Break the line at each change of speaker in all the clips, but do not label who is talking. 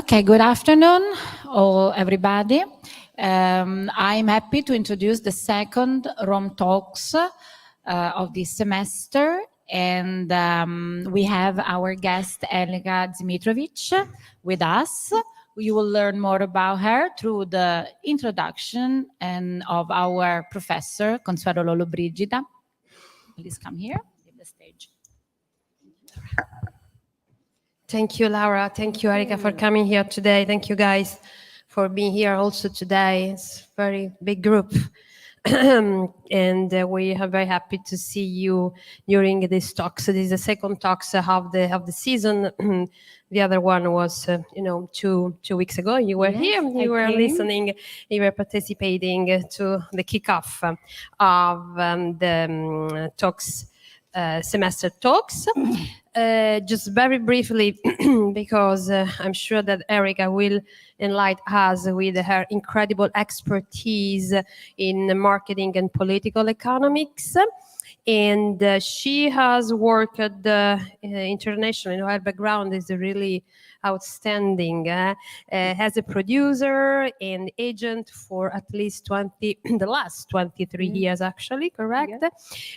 Okay, good afternoon, everybody. I'm happy to introduce the second Rome Talks of this semester, and we have our guest Elga ZMITROVITCH with us. You will learn more about her through the introduction and of our professor, Consuelo Lollobrigida. Please come here, give the stage.
Thank you, Laura. Thank you, Erika, for coming here today. Thank you, guys, for being here also today. It's a very big group. And we are very happy to see you during this talk. So this is the second talks of the season. The other one was, 2 weeks ago. You were here. You were listening. You were participating to the kickoff of the talks, semester talks. Just very briefly, because I'm sure that Erika will enlighten us with her incredible expertise in marketing and political economics. And she has worked internationally. Her background is really outstanding. As a producer and agent for at least the last 23 years, actually, correct? Yeah.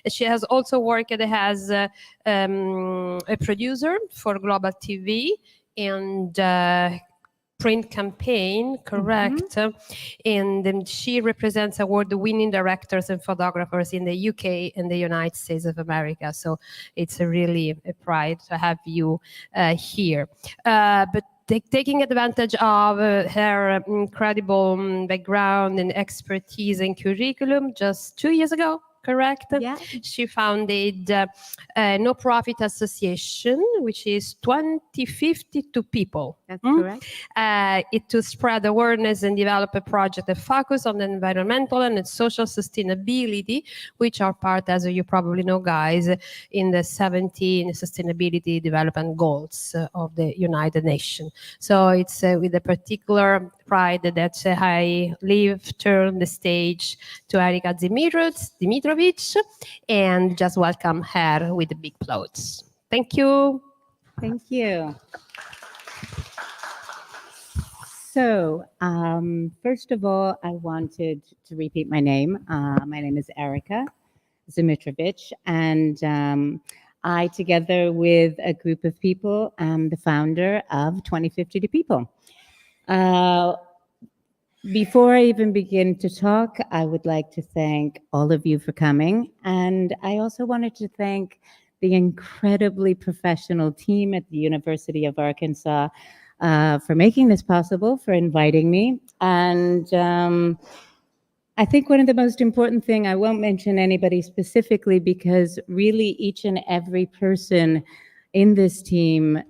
She has also worked as a producer for Global TV and print campaign, correct? And she represents award-winning directors and photographers in the UK and the United States of America. So it's really a pride to have you here. But taking advantage of her incredible background and expertise and curriculum, just 2 years ago, correct?
Yeah.
She founded a no-profit association, which is 2052 people.
That's correct.
It to spread awareness and develop a project that focus on the environmental and social sustainability, which are part, as you probably know, guys, in the 17 sustainability development goals of the United Nations. So it's with a particular pride that I turn the stage to Erika ZMITROVITCH and just welcome her with the big applause. Thank you.
Thank you. So, first of all, I wanted to repeat my name. My name is Erika ZMITROVITCH, and I, together with a group of people, am the founder of 2052 People. Before I even begin to talk, I would like to thank all of you for coming. And I also wanted to thank the incredibly professional team at the University of Arkansas for making this possible, for inviting me. And I think one of the most important thing, I won't mention anybody specifically because really each and every person in this team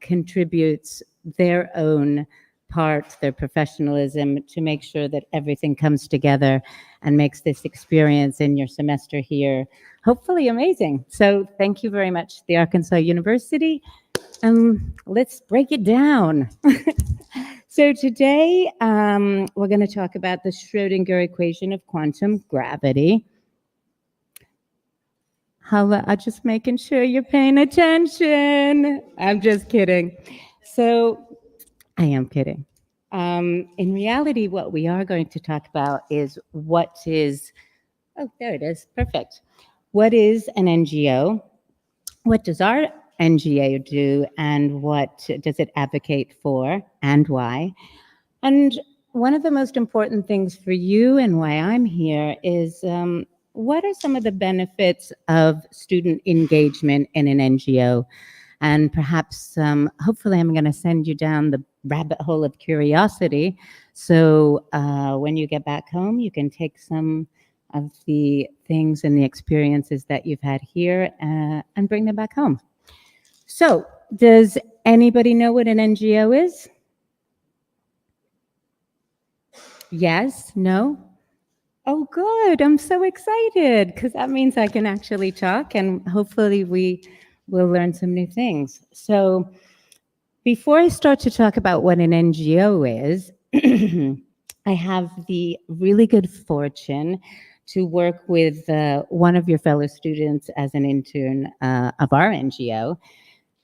contributes their own part, their professionalism, to make sure that everything comes together and makes this experience in your semester here hopefully amazing. So thank you very much, the Arkansas University. Let's break it down. So today we're going to talk about the Schrödinger equation of quantum gravity. I'm just making sure you're paying attention. I'm just kidding. So I am kidding. In reality, what we are going to talk about is what is, oh, there it is, perfect. What is an NGO? What does our NGO do, and what does it advocate for, and why? And one of the most important things for you and why I'm here is what are some of the benefits of student engagement in an NGO? And perhaps, hopefully, I'm going to send you down the rabbit hole of curiosity. So when you get back home, you can take some of the things and the experiences that you've had here and bring them back home. So does anybody know what an NGO is? Yes? No? Oh, good. I'm so excited because that means I can actually talk and hopefully we'll learn some new things. So before I start to talk about what an NGO is, I have the really good fortune to work with one of your fellow students as an intern of our NGO.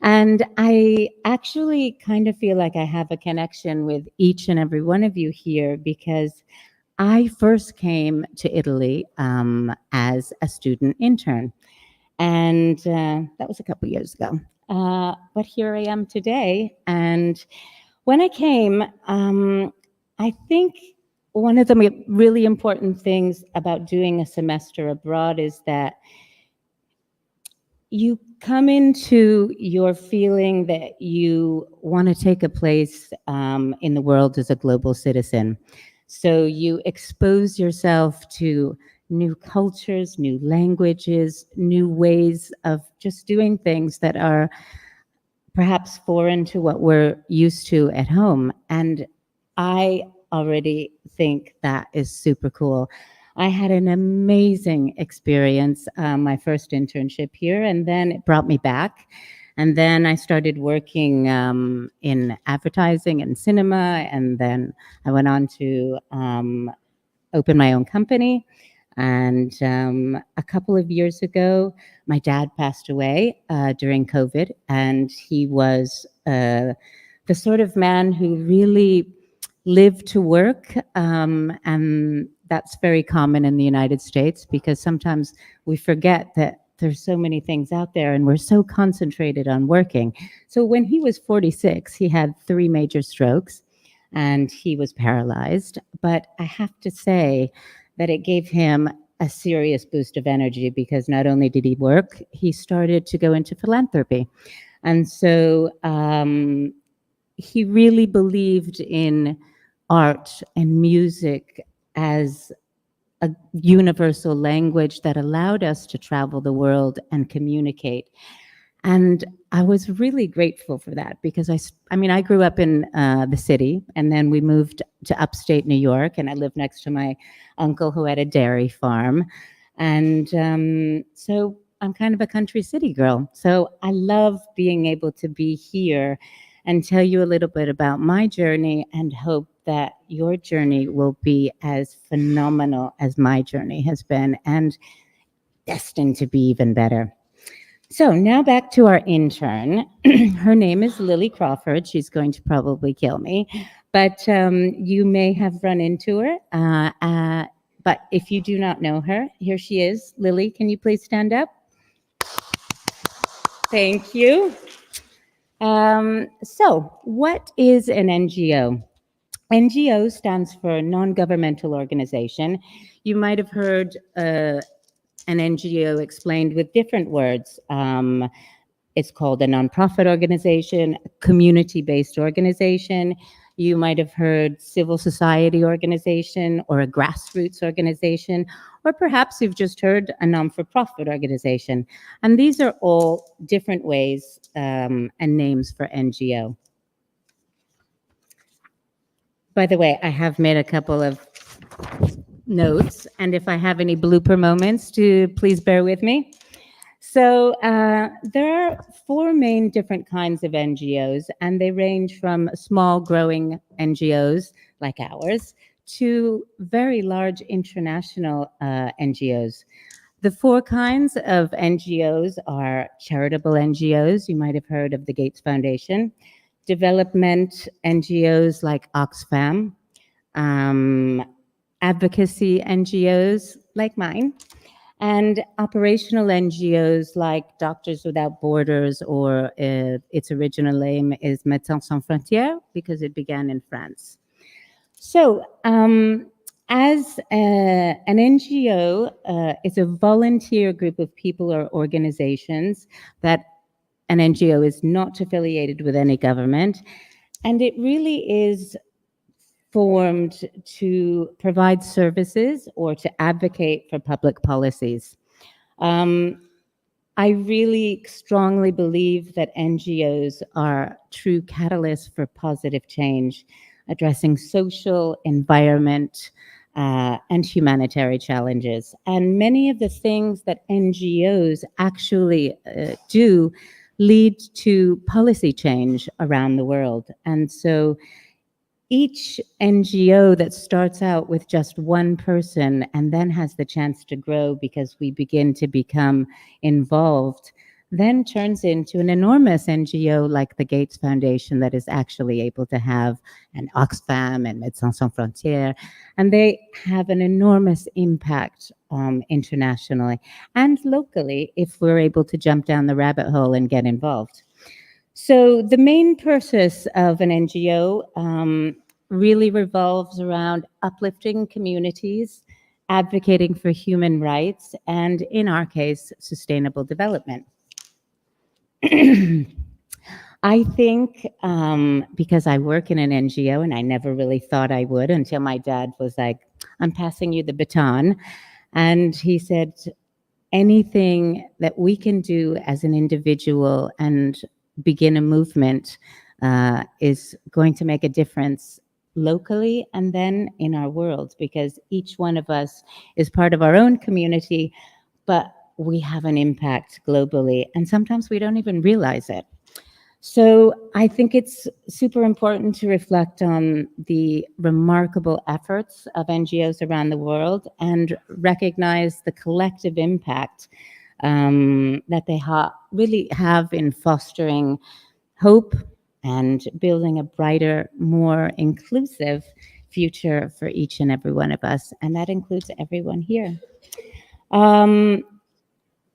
And I actually kind of feel like I have a connection with each and every one of you here because I first came to Italy as a student intern. And that was a couple years ago. But here I am today. And when I came, I think one of the really important things about doing a semester abroad is that you come into your feeling that you want to take a place in the world as a global citizen. So you expose yourself to new cultures, new languages, new ways of just doing things that are perhaps foreign to what we're used to at home. And I already think that is super cool. I had an amazing experience, my first internship here, and then it brought me back. And then I started working in advertising and cinema, and then I went on to open my own company. And a couple of years ago, my dad passed away during COVID, and he was the sort of man who really lived to work. And that's very common in the United States because sometimes we forget that there's so many things out there and we're so concentrated on working. So when he was 46, he had 3 major strokes and he was paralyzed. But I have to say that it gave him a serious boost of energy because not only did he work, he started to go into philanthropy. And so he really believed in art and music as a universal language that allowed us to travel the world and communicate. And I was really grateful for that because I mean, I grew up in the city and then we moved to upstate New York and I lived next to my uncle who had a dairy farm. And so I'm kind of a country city girl. So I love being able to be here and tell you a little bit about my journey and hope that your journey will be as phenomenal as my journey has been and destined to be even better. So now back to our intern. Her name is Lily Crawford. She's going to probably kill me, but you may have run into her. But if you do not know her, here she is. Lily, can you please stand up? Thank you. So what is an NGO? NGO stands for non-governmental organization. You might have heard an NGO explained with different words. It's called a nonprofit organization, a community-based organization. You might have heard civil society organization or a grassroots organization, or perhaps you've just heard a non-for-profit organization. And these are all different ways and names for NGO. By the way, I have made a couple of notes, and if I have any blooper moments, please bear with me. So there are 4 main different kinds of NGOs, and they range from small growing NGOs like ours to very large international NGOs. The 4 kinds of NGOs are charitable NGOs. You might have heard of the Gates Foundation. Development NGOs like Oxfam. Advocacy NGOs like mine. And operational NGOs like Doctors Without Borders, or its original name is Médecins Sans Frontières because it began in France. So as an NGO, it's a volunteer group of people or organizations that an NGO is not affiliated with any government. And it really is formed to provide services or to advocate for public policies. I really strongly believe that NGOs are true catalysts for positive change, addressing social, environment, and humanitarian challenges. And many of the things that NGOs actually do lead to policy change around the world. And so each NGO that starts out with just one person and then has the chance to grow because we begin to become involved, then turns into an enormous NGO like the Gates Foundation that is actually able to have an Oxfam and Médecins Sans Frontières, and they have an enormous impact internationally and locally if we're able to jump down the rabbit hole and get involved. So the main purpose of an NGO really revolves around uplifting communities, advocating for human rights, and in our case, sustainable development. I think because I work in an NGO and I never really thought I would until my dad was like, I'm passing you the baton. And he said, anything that we can do as an individual and begin a movement is going to make a difference locally and then in our world, because each one of us is part of our own community, but we have an impact globally, and sometimes we don't even realize it. So I think it's super important to reflect on the remarkable efforts of NGOs around the world and recognize the collective impact that they really have in fostering hope and building a brighter, more inclusive future for each and every one of us. And that includes everyone here.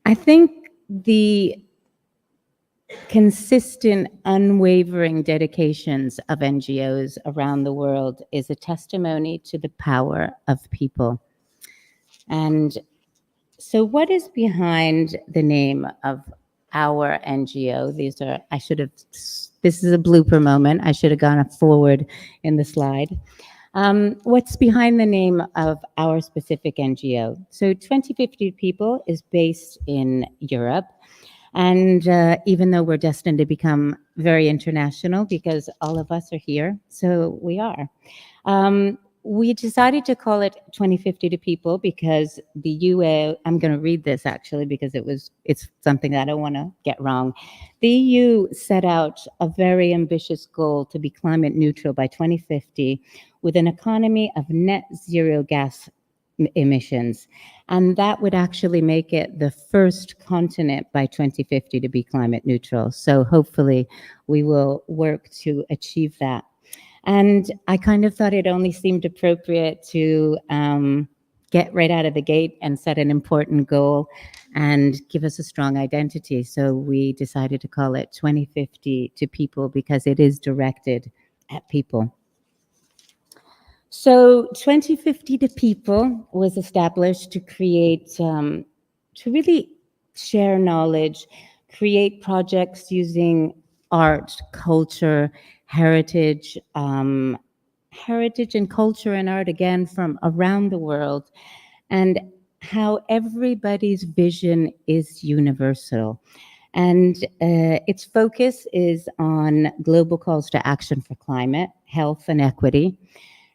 I think the consistent, unwavering dedications of NGOs around the world is a testimony to the power of people. And so what is behind the name of our NGO? This is a blooper moment. I should have gone forward in the slide. What's behind the name of our specific NGO? So 2050 People is based in Europe. And even though we're destined to become very international because all of us are here, so we are. We decided to call it 2050 to People because the UN, I'm going to read this actually because it's something that I don't want to get wrong. The EU set out a very ambitious goal to be climate neutral by 2050 with an economy of net zero gas emissions. And that would actually make it the first continent by 2050 to be climate neutral. So hopefully we will work to achieve that. And I kind of thought it only seemed appropriate to get right out of the gate and set an important goal and give us a strong identity. So we decided to call it 2050 to People because it is directed at people. So 2050 to People was established to create, to really share knowledge, create projects using art, culture, heritage and culture and art again from around the world, and how everybody's vision is universal. And its focus is on global calls to action for climate, health, and equity,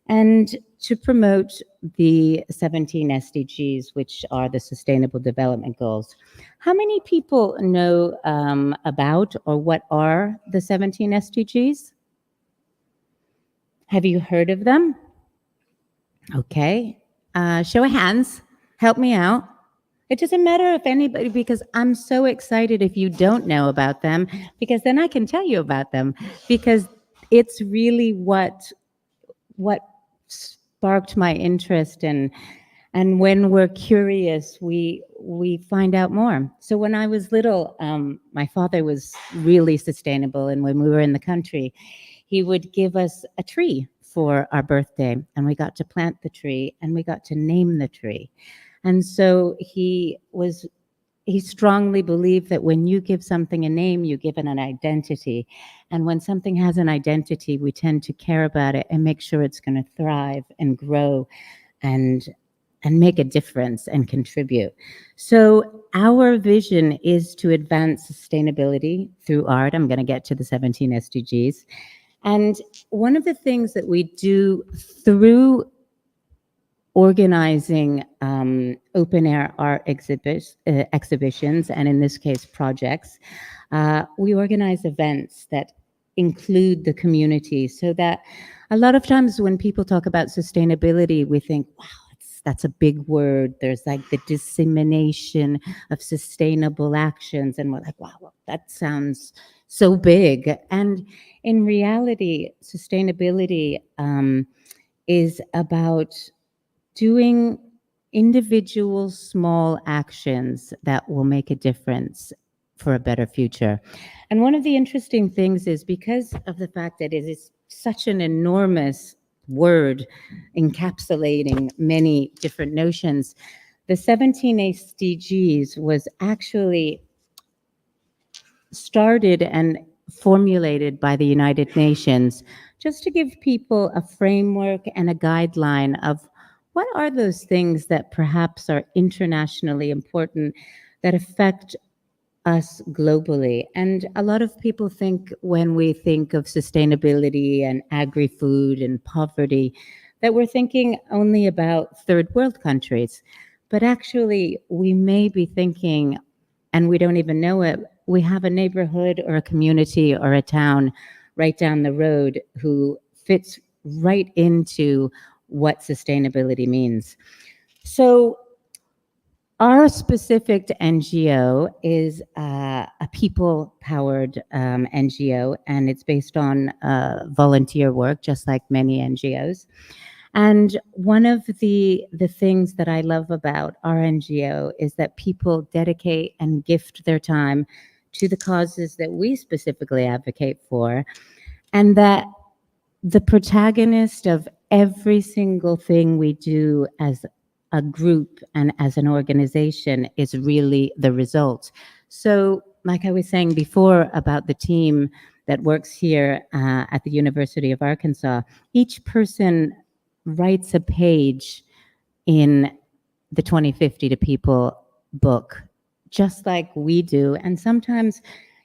and to promote the 17 SDGs, which are the Sustainable Development Goals. How many people know about or what are the 17 SDGs? Have you heard of them? Okay. Show of hands. Help me out. It doesn't matter if anybody, because I'm so excited if you don't know about them, because then I can tell you about them, because it's really what sparked my interest, and when we're curious, we find out more. So when I was little, my father was really sustainable, and when we were in the country, he would give us a tree for our birthday, and we got to plant the tree, and we got to name the tree. And so he strongly believed that when you give something a name, you give it an identity. And when something has an identity, we tend to care about it and make sure it's going to thrive and grow and make a difference and contribute. So our vision is to advance sustainability through art. I'm going to get to the 17 SDGs. And one of the things that we do through organizing open-air art exhibitions, and in this case, projects, we organize events that include the community, so that a lot of times when people talk about sustainability, we think, wow, it's That's a big word. There's like the dissemination of sustainable actions. And we're like, wow, that sounds so big. And in reality, sustainability is about doing individual small actions that will make a difference for a better future. And one of the interesting things is because of the fact that it is such an enormous word encapsulating many different notions, the 17 SDGs was actually started and formulated by the United Nations just to give people a framework and a guideline of what are those things that perhaps are internationally important that affect us globally. And a lot of people think when we think of sustainability and agri-food and poverty, that we're thinking only about third world countries. But actually, we may be thinking, and we don't even know it, we have a neighborhood or a community or a town right down the road who fits right into what sustainability means. So our specific NGO is a people-powered NGO, and it's based on volunteer work, just like many NGOs. And one of the things that I love about our NGO is that people dedicate and gift their time to the causes that we specifically advocate for, and that the protagonist of every single thing we do as a group and as an organization is really the result. So, like I was saying before about the team that works here at the University of Arkansas, each person writes a page in the 2050 to People book, just like we do. And sometimes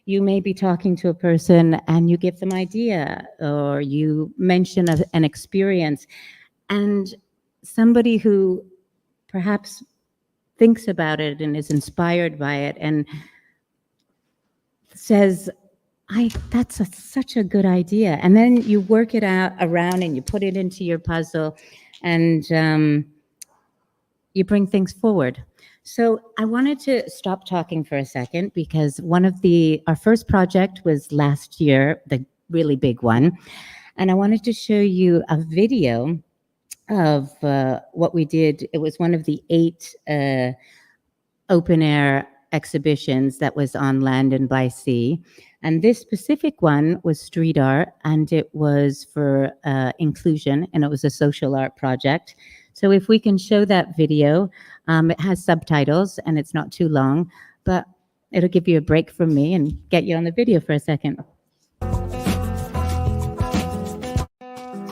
you may be talking to a person and you give them idea, or you mention an experience, and somebody who perhaps thinks about it and is inspired by it and says, that's such a good idea. And then you work it out around and you put it into your puzzle, and you bring things forward. So I wanted to stop talking for a second because our first project was last year, the really big one. And I wanted to show you a video of what we did. It was one of the 8 open air exhibitions that was on land and by sea. And this specific one was street art, and it was for inclusion, and it was a social art project. So if we can show that video, it has subtitles and it's not too long, but it'll give you a break from me and get you on the video for a second.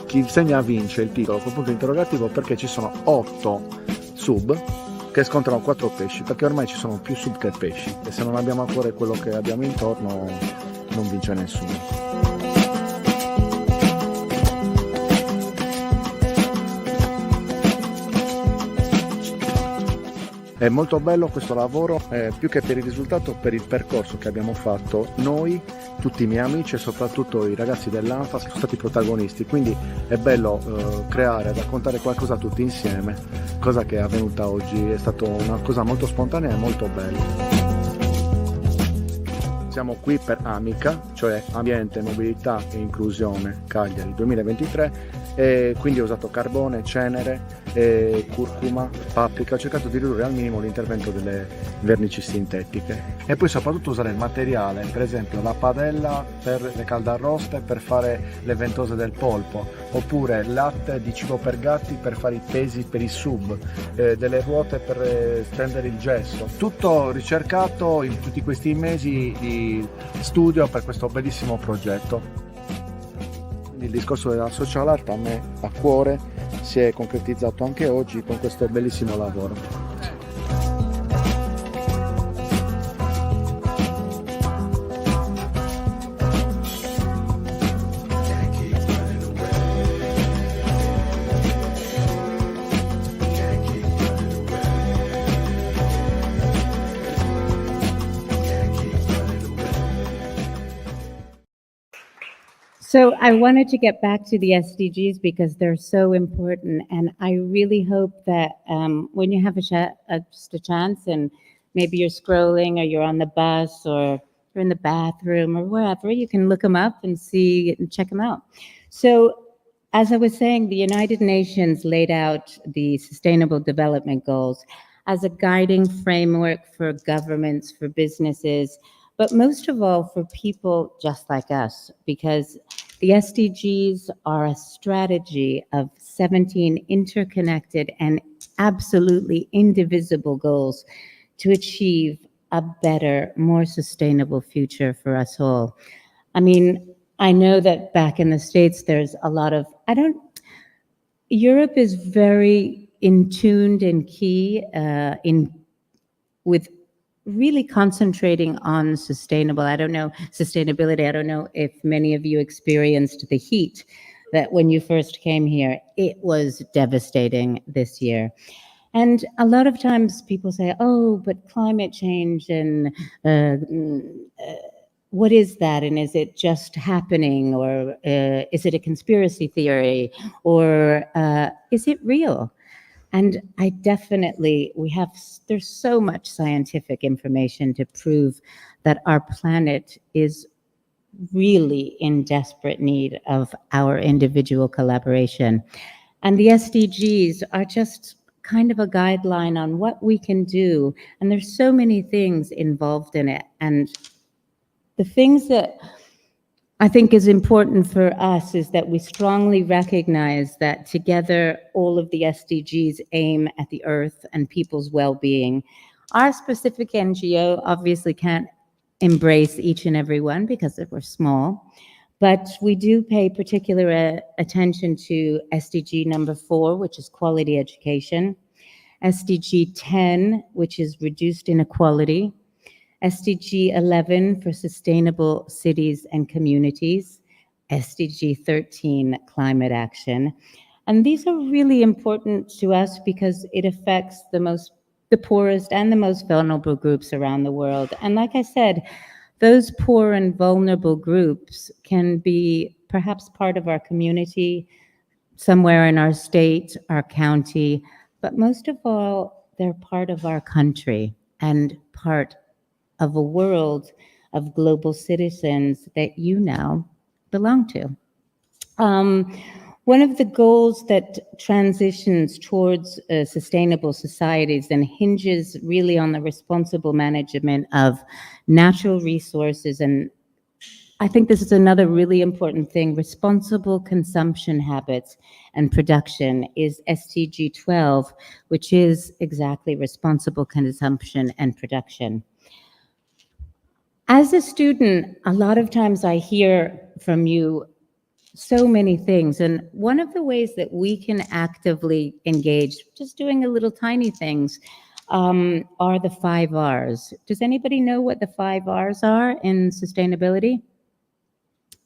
Chi segna vince il titolo col punto interrogativo, perché ci sono 8 sub che scontrano 4 pesci, perché ormai ci sono più sub che pesci, e se non abbiamo a cuore quello che abbiamo intorno non vince nessuno. È molto bello questo lavoro, più che per il risultato, per il percorso che abbiamo fatto noi, tutti i miei amici e soprattutto i ragazzi dell'ANFA sono stati protagonisti, quindi è bello creare, raccontare qualcosa tutti insieme, cosa che è avvenuta oggi, è stata una cosa molto spontanea e molto bella. Siamo qui per Amica, cioè Ambiente, Mobilità e Inclusione Cagliari 2023, e quindi ho usato carbone, cenere, curcuma, paprika, ho cercato di ridurre al minimo l'intervento delle vernici sintetiche e poi soprattutto usare il materiale, per esempio la padella per le caldarroste per fare le ventose del polpo, oppure latte di cibo per gatti per fare i pesi per i sub, delle ruote per stendere il gesso, tutto ricercato in tutti questi mesi di studio per questo bellissimo progetto. Il discorso della social art a me a cuore si è concretizzato anche oggi con questo bellissimo lavoro.
So I wanted to get back to the SDGs because they're so important, and I really hope that when you have just a chance, and maybe you're scrolling, or you're on the bus, or you're in the bathroom, or wherever, you can look them up and see and check them out. So, as I was saying, the United Nations laid out the Sustainable Development Goals as a guiding framework for governments, for businesses, but most of all for people just like us, because the SDGs are a strategy of 17 interconnected and absolutely indivisible goals to achieve a better, more sustainable future for us all. I mean, I know that back in the States, there's a lot of, Europe is very in tuned and key with really concentrating on sustainability. I don't know if many of you experienced the heat that when you first came here, it was devastating this year. And a lot of times people say, oh, but climate change and what is that? And is it just happening? Or is it a conspiracy theory? Or is it real? And I definitely, there's so much scientific information to prove that our planet is really in desperate need of our individual collaboration. And the SDGs are just kind of a guideline on what we can do. And there's so many things involved in it. And the things that I think is important for us is that we strongly recognize that together all of the SDGs aim at the earth and people's well-being. Our specific NGO obviously can't embrace each and every one because we're small, but we do pay particular attention to SDG number 4, which is quality education, SDG 10, which is reduced inequality, SDG 11 for sustainable cities and communities, SDG 13, climate action. And these are really important to us because it affects the poorest and the most vulnerable groups around the world. And like I said, those poor and vulnerable groups can be perhaps part of our community, somewhere in our state, our county, but most of all, they're part of our country and part of a world of global citizens that you now belong to. One of the goals that transitions towards sustainable societies and hinges really on the responsible management of natural resources, and I think this is another really important thing, responsible consumption habits and production, is SDG 12, which is exactly responsible consumption and production. As a student, a lot of times I hear from you so many things. And one of the ways that we can actively engage, just doing a little tiny things, are the 5 R's. Does anybody know what the 5 R's are in sustainability?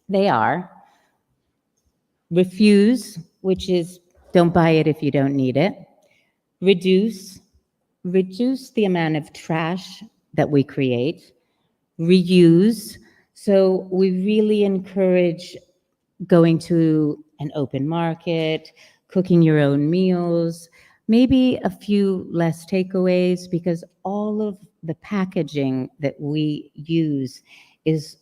They are refuse, which is don't buy it if you don't need it. Reduce the amount of trash that we create. Reuse. So we really encourage going to an open market, cooking your own meals, maybe a few less takeaways, because all of the packaging that we use is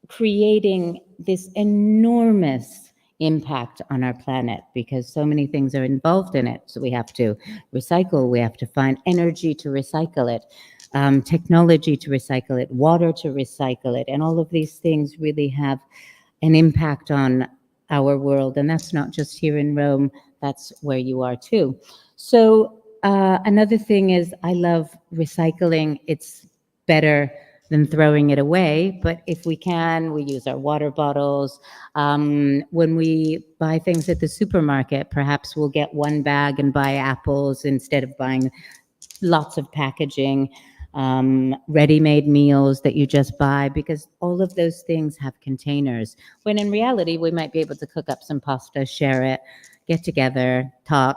creating this enormous impact on our planet because so many things are involved in it. So we have to recycle, we have to find energy to recycle it, technology to recycle it, water to recycle it, and all of these things really have an impact on our world. And that's not just here in Rome, that's where you are too. So another thing is I love recycling. It's better than throwing it away, but if we can, we use our water bottles. When we buy things at the supermarket, perhaps we'll get one bag and buy apples instead of buying lots of packaging, ready-made meals that you just buy, because all of those things have containers, when in reality, we might be able to cook up some pasta, share it, get together, talk.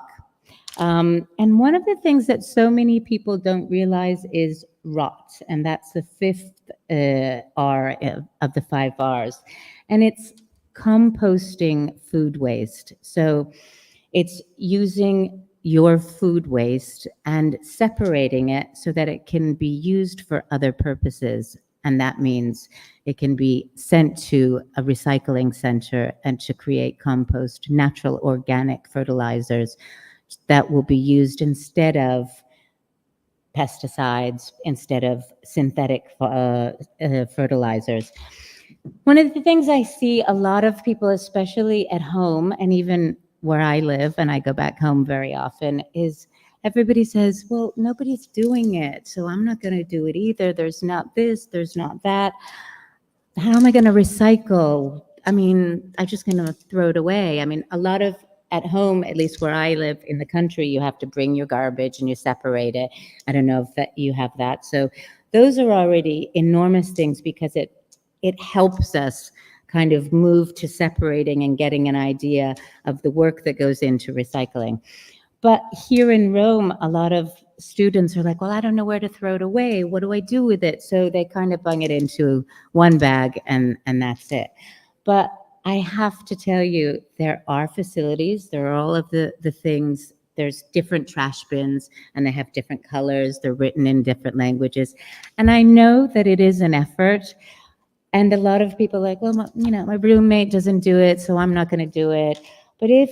And one of the things that so many people don't realize is rot, and that's the fifth R of the 5 Rs. And it's composting food waste. So it's using your food waste and separating it so that it can be used for other purposes. And that means it can be sent to a recycling center and to create compost, natural organic fertilizers that will be used instead of pesticides, instead of synthetic fertilizers. One of the things I see a lot of people, especially at home and even where I live, and I go back home very often, is everybody says, well, nobody's doing it, so I'm not going to do it either. There's not this, there's not that. How am I going to recycle? I mean, I'm just going to throw it away. I mean, a lot of at home, at least where I live in the country, you have to bring your garbage and you separate it. I don't know if that you have that. So those are already enormous things because it helps us kind of move to separating and getting an idea of the work that goes into recycling. But here in Rome, a lot of students are like, well, I don't know where to throw it away. What do I do with it? So they kind of bung it into one bag and that's it. But I have to tell you, there are facilities, there are all of the things, there's different trash bins and they have different colors, they're written in different languages. And I know that it is an effort. And a lot of people are like, well, my roommate doesn't do it, so I'm not going to do it. But if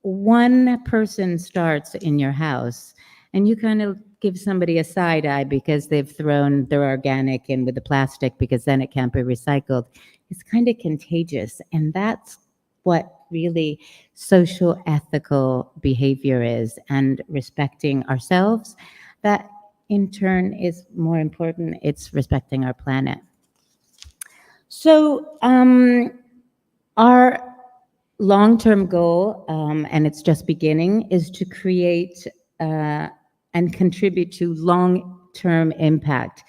one person starts in your house and you kind of give somebody a side eye because they've thrown their organic in with the plastic because then it can't be recycled, it's kind of contagious. And that's what really social ethical behavior is, and respecting ourselves. That in turn is more important. It's respecting our planet. So our long-term goal, and it's just beginning, is to create and contribute to long-term impact.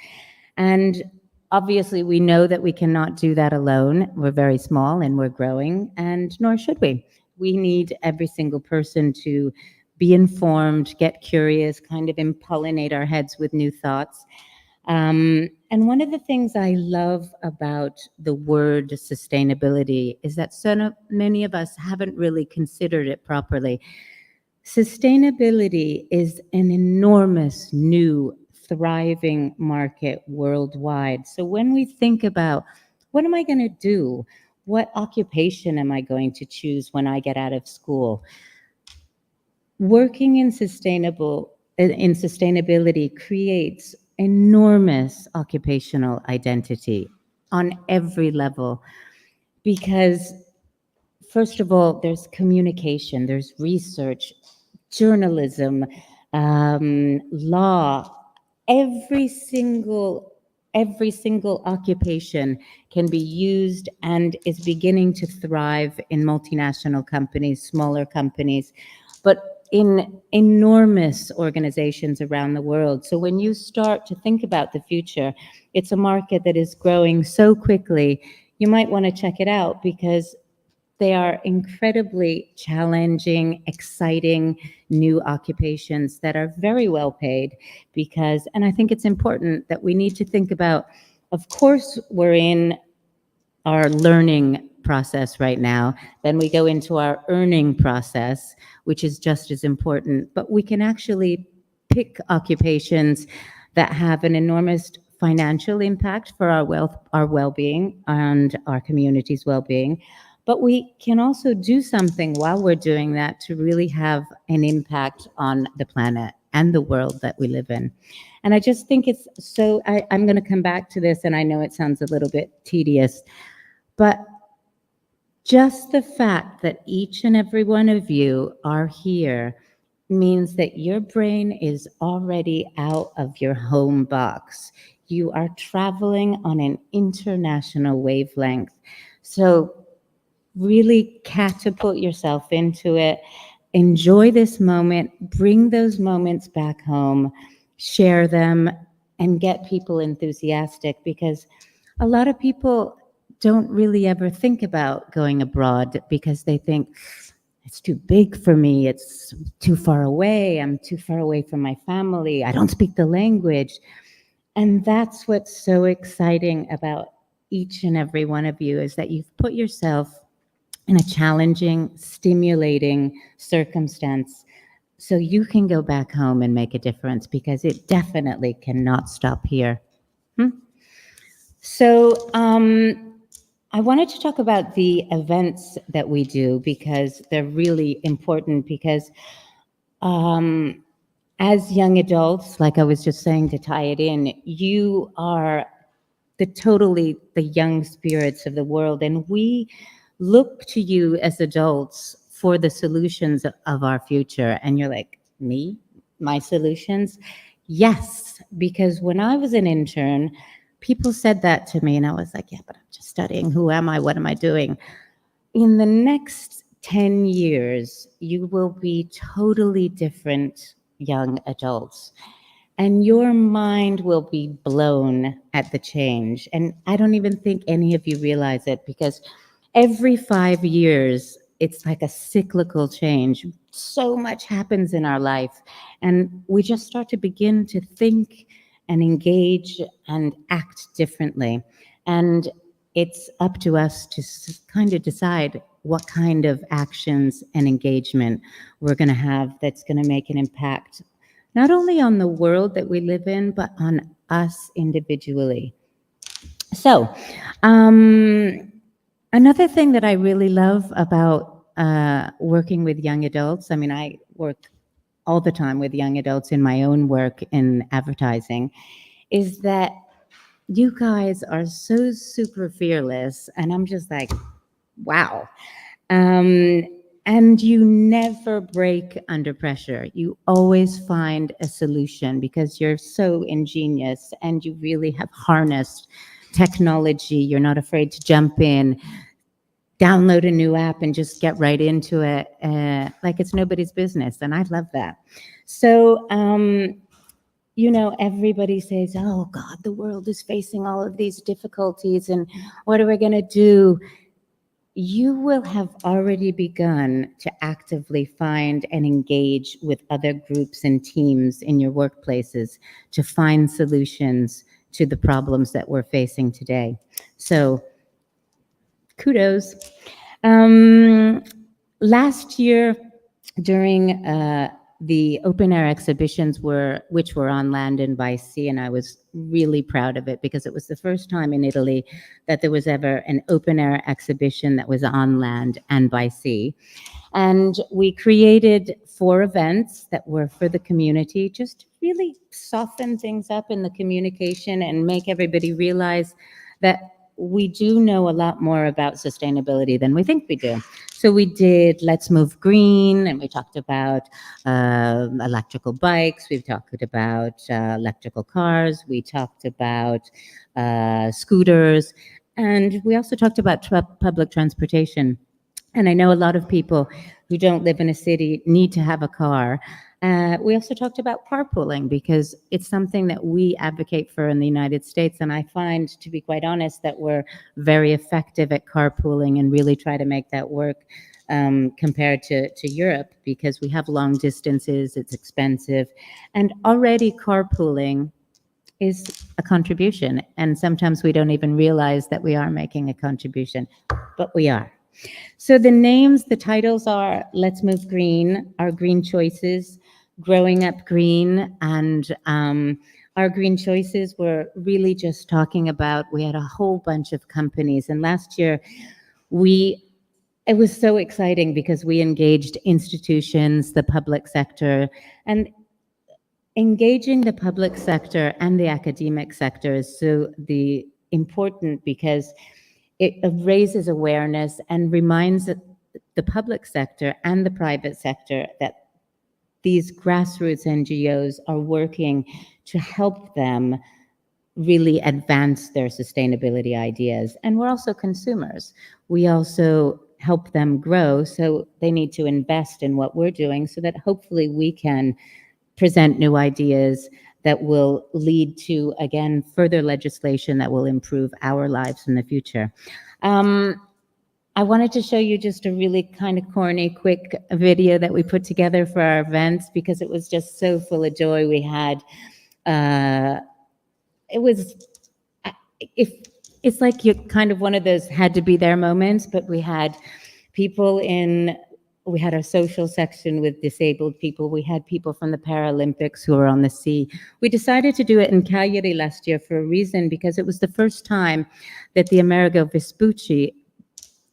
And obviously, we know that we cannot do that alone. We're very small and we're growing, and nor should we. We need every single person to be informed, get curious, kind of impollinate our heads with new thoughts. And one of the things I love about the word sustainability is that so many of us haven't really considered it properly. Sustainability is an enormous, new, thriving market worldwide. So when we think about what am I going to do? What occupation am I going to choose when I get out of school? Working in sustainability creates enormous occupational identity on every level, because first of all, there's communication, there's research, journalism, law. Every single occupation can be used and is beginning to thrive in multinational companies, smaller companies, but in enormous organizations around the world. So when you start to think about the future, it's a market that is growing so quickly, you might want to check it out because they are incredibly challenging, exciting new occupations that are very well paid because, and I think it's important that we need to think about, of course, we're in our learning process right now, then we go into our earning process, which is just as important, but we can actually pick occupations that have an enormous financial impact for our well-being and our community's well-being. But we can also do something while we're doing that to really have an impact on the planet and the world that we live in. And I just think it's so, I'm going to come back to this, and I know it sounds a little bit tedious, but just the fact that each and every one of you are here means that your brain is already out of your home box. You are traveling on an international wavelength. So really catapult yourself into it. Enjoy this moment. Bring those moments back home. Share them and get people enthusiastic, because a lot of people don't really ever think about going abroad because they think, it's too big for me, it's too far away, I'm too far away from my family, I don't speak the language. And that's what's so exciting about each and every one of you, is that you've put yourself in a challenging, stimulating circumstance so you can go back home and make a difference, because it definitely cannot stop here. So I wanted to talk about the events that we do, because they're really important, because as young adults, like I was just saying to tie it in, you are the young spirits of the world, and we look to you as adults for the solutions of our future. And you're like, me? My solutions? Yes, because when I was an intern, people said that to me, and I was like, yeah, but I'm just studying. Who am I? What am I doing? In the next 10 years, you will be totally different young adults, and your mind will be blown at the change. And I don't even think any of you realize it, because every 5 years, it's like a cyclical change. So much happens in our life, and we just start to begin to think and engage and act differently. And it's up to us to kind of decide what kind of actions and engagement we're going to have that's going to make an impact, not only on the world that we live in, but on us individually. So, another thing that I really love about working with young adults, I mean, I work all the time with young adults in my own work in advertising, is that you guys are so super fearless, and I'm just like, wow. And you never break under pressure. You always find a solution, because you're so ingenious and you really have harnessed technology. You're not afraid to jump in, download a new app, and just get right into it like it's nobody's business. And I love that. So, you know, everybody says, oh God, the world is facing all of these difficulties, and what are we going to do? You will have already begun to actively find and engage with other groups and teams in your workplaces to find solutions to the problems that we're facing today. So, kudos. Last year, during the open air exhibitions which were on land and by sea, and I was really proud of it, because it was the first time in Italy that there was ever an open air exhibition that was on land and by sea. And we created 4 events that were for the community, just to really soften things up in the communication and make everybody realize that we do know a lot more about sustainability than we think we do. So we did Let's Move Green, and we talked about electrical bikes, we've talked about electrical cars, we talked about scooters, and we also talked about public transportation. And I know a lot of people who don't live in a city need to have a car. We also talked about carpooling, because it's something that we advocate for in the United States. And I find, to be quite honest, that we're very effective at carpooling and really try to make that work compared to Europe, because we have long distances, it's expensive. And already carpooling is a contribution. And sometimes we don't even realize that we are making a contribution, but we are. So the titles are Let's Move Green, Our Green Choices, Growing Up Green, and our green choices were really just talking about, we had a whole bunch of companies, and last year it was so exciting because we engaged institutions, the public sector, and engaging the public sector and the academic sector is so important, because it raises awareness and reminds the public sector and the private sector that these grassroots NGOs are working to help them really advance their sustainability ideas. And we're also consumers. We also help them grow, so they need to invest in what we're doing so that hopefully we can present new ideas that will lead to, again, further legislation that will improve our lives in the future. I wanted to show you just a really kind of corny, quick video that we put together for our events because it was just so full of joy. We had, it was, if it's like you kind of one of those had to be there moments, but we had people we had a social section with disabled people. We had people from the Paralympics who were on the sea. We decided to do it in Cagliari last year for a reason, because it was the first time that the Amerigo Vespucci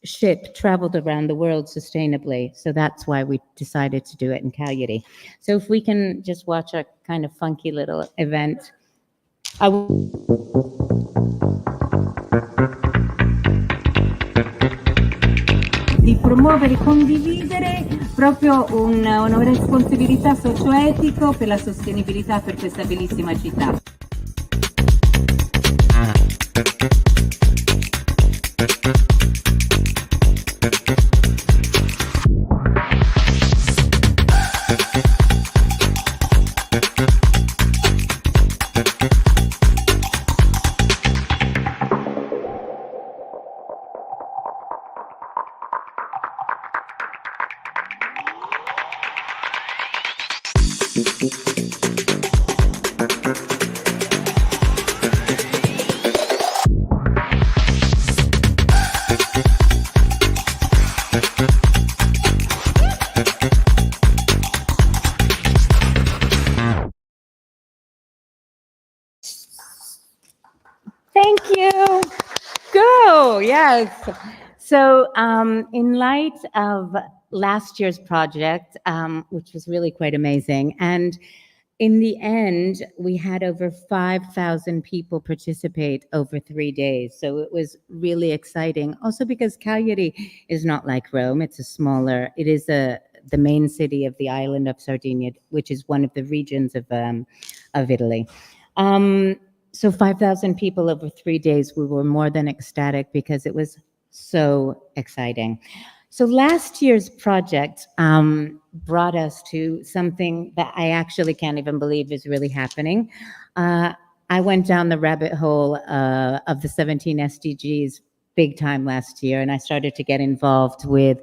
ship traveled around the world sustainably. So that's why we decided to do it in Cagliari. So if we can just watch a kind of funky little event. Di promuovere e condividere proprio una responsabilità socio-etico per la sostenibilità per questa bellissima città. Thank you. Go, yes. So in light of last year's project, which was really quite amazing, and in the end, we had over 5,000 people participate over 3 days. So it was really exciting. Also because Cagliari is not like Rome, it is the main city of the island of Sardinia, which is one of the regions of Italy. So 5,000 people over 3 days, we were more than ecstatic because it was so exciting. So last year's project brought us to something that I actually can't even believe is really happening. I went down the rabbit hole of the 17 SDGs big time last year, and I started to get involved with